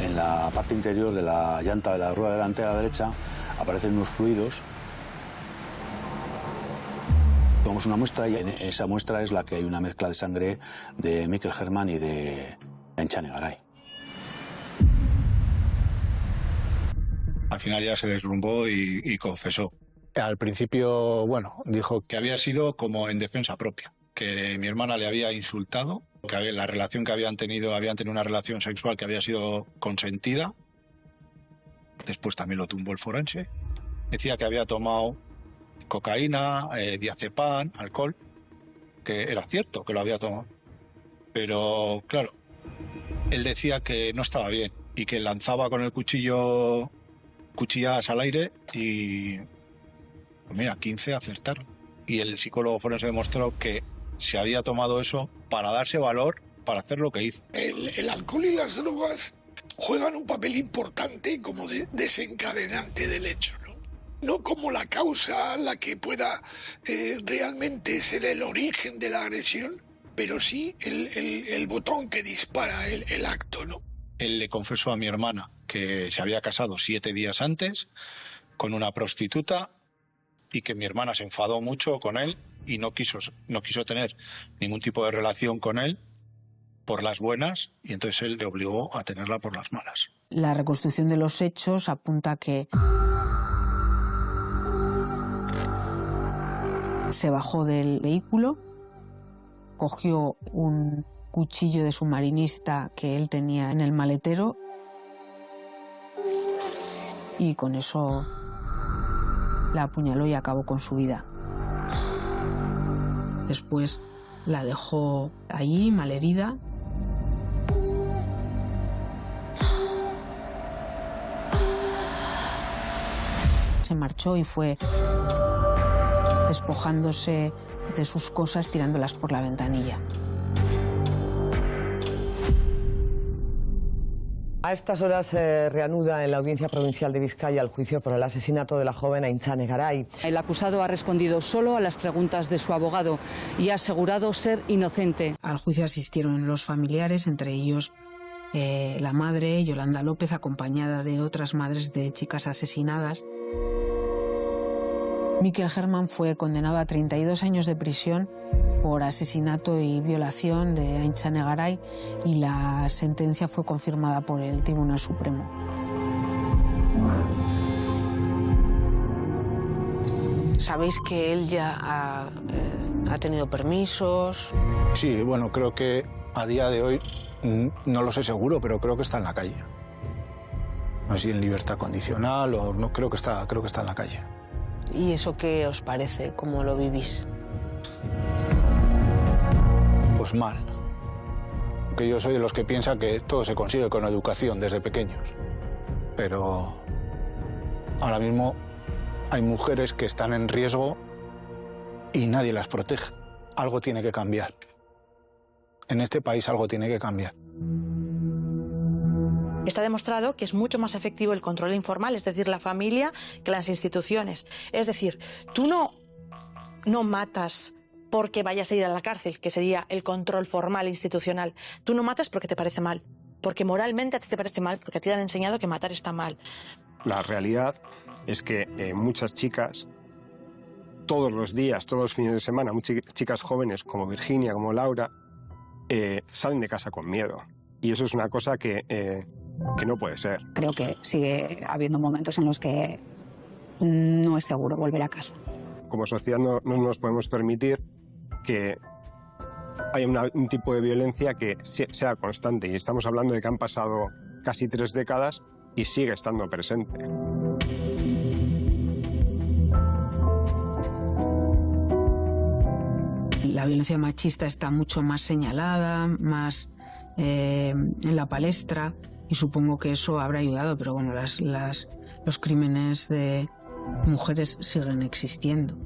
Speaker 7: en la parte interior de la llanta de la rueda delantera a la derecha aparecen unos fluidos. Tomamos una muestra y en esa muestra es la que hay una mezcla de sangre de Mikel Herman y de Aintzane Garay.
Speaker 14: Al final ya se desrumbó y confesó. Al principio, bueno, dijo que había sido como en defensa propia, que mi hermana le había insultado, que la relación que habían tenido una relación sexual que había sido consentida. Después también lo tumbó el forense. Decía que había tomado cocaína, diazepam, alcohol, que era cierto que lo había tomado. Pero, claro, él decía que no estaba bien y que lanzaba con el cuchilladas al aire y... Pues mira, 15 acertaron. y el psicólogo forense demostró que se había tomado eso para darse valor para hacer lo que hizo.
Speaker 16: El alcohol y las drogas juegan un papel importante como desencadenante del hecho, ¿no? No como la causa, la que pueda realmente ser el origen de la agresión, pero sí el botón que dispara el acto, ¿no?
Speaker 14: Él le confesó a mi hermana que se había casado 7 días antes con una prostituta y que mi hermana se enfadó mucho con él y no quiso tener ningún tipo de relación con él por las buenas, y entonces él le obligó a tenerla por las malas.
Speaker 6: La reconstrucción de los hechos apunta a que se bajó del vehículo, cogió un cuchillo de submarinista que él tenía en el maletero y con eso la apuñaló y acabó con su vida. Después la dejó allí, malherida. Se marchó y fue despojándose de sus cosas, tirándolas por la ventanilla.
Speaker 4: A estas horas se reanuda en la Audiencia Provincial de Vizcaya el juicio por el asesinato de la joven Aintzane Garay.
Speaker 19: El acusado ha respondido solo a las preguntas de su abogado y ha asegurado ser inocente.
Speaker 6: Al juicio asistieron los familiares, entre ellos la madre, Yolanda López, acompañada de otras madres de chicas asesinadas. Mikel Herman fue condenado a 32 años de prisión por asesinato y violación de Aintzane Garay y la sentencia fue confirmada por el Tribunal Supremo. ¿Sabéis que él ya ha tenido permisos?
Speaker 14: Sí, bueno, creo que a día de hoy, no lo sé seguro, pero creo que está en la calle. No sé si en libertad condicional o no, creo que está en la calle.
Speaker 6: ¿Y eso qué os parece? ¿Cómo lo vivís?
Speaker 14: Pues mal. Que yo soy de los que piensa que todo se consigue con educación desde pequeños. Pero ahora mismo hay mujeres que están en riesgo y nadie las protege. Algo tiene que cambiar. En este país algo tiene que cambiar.
Speaker 11: Está demostrado que es mucho más efectivo el control informal, es decir, la familia, que las instituciones. Es decir, tú no matas porque vayas a ir a la cárcel, que sería el control formal institucional. Tú no matas porque te parece mal, porque moralmente a ti te parece mal, porque a ti te han enseñado que matar está mal.
Speaker 2: La realidad es que muchas chicas, todos los días, todos los fines de semana, muchas chicas jóvenes como Virginia, como Laura, salen de casa con miedo. Y eso es una cosa que no puede ser.
Speaker 9: Creo que sigue habiendo momentos en los que no es seguro volver a casa.
Speaker 2: Como sociedad no nos podemos permitir que haya un tipo de violencia que sea constante. Y estamos hablando de que han pasado casi 3 décadas y sigue estando presente.
Speaker 6: La violencia machista está mucho más señalada, más en la palestra, y supongo que eso habrá ayudado, pero bueno, los crímenes de mujeres siguen existiendo.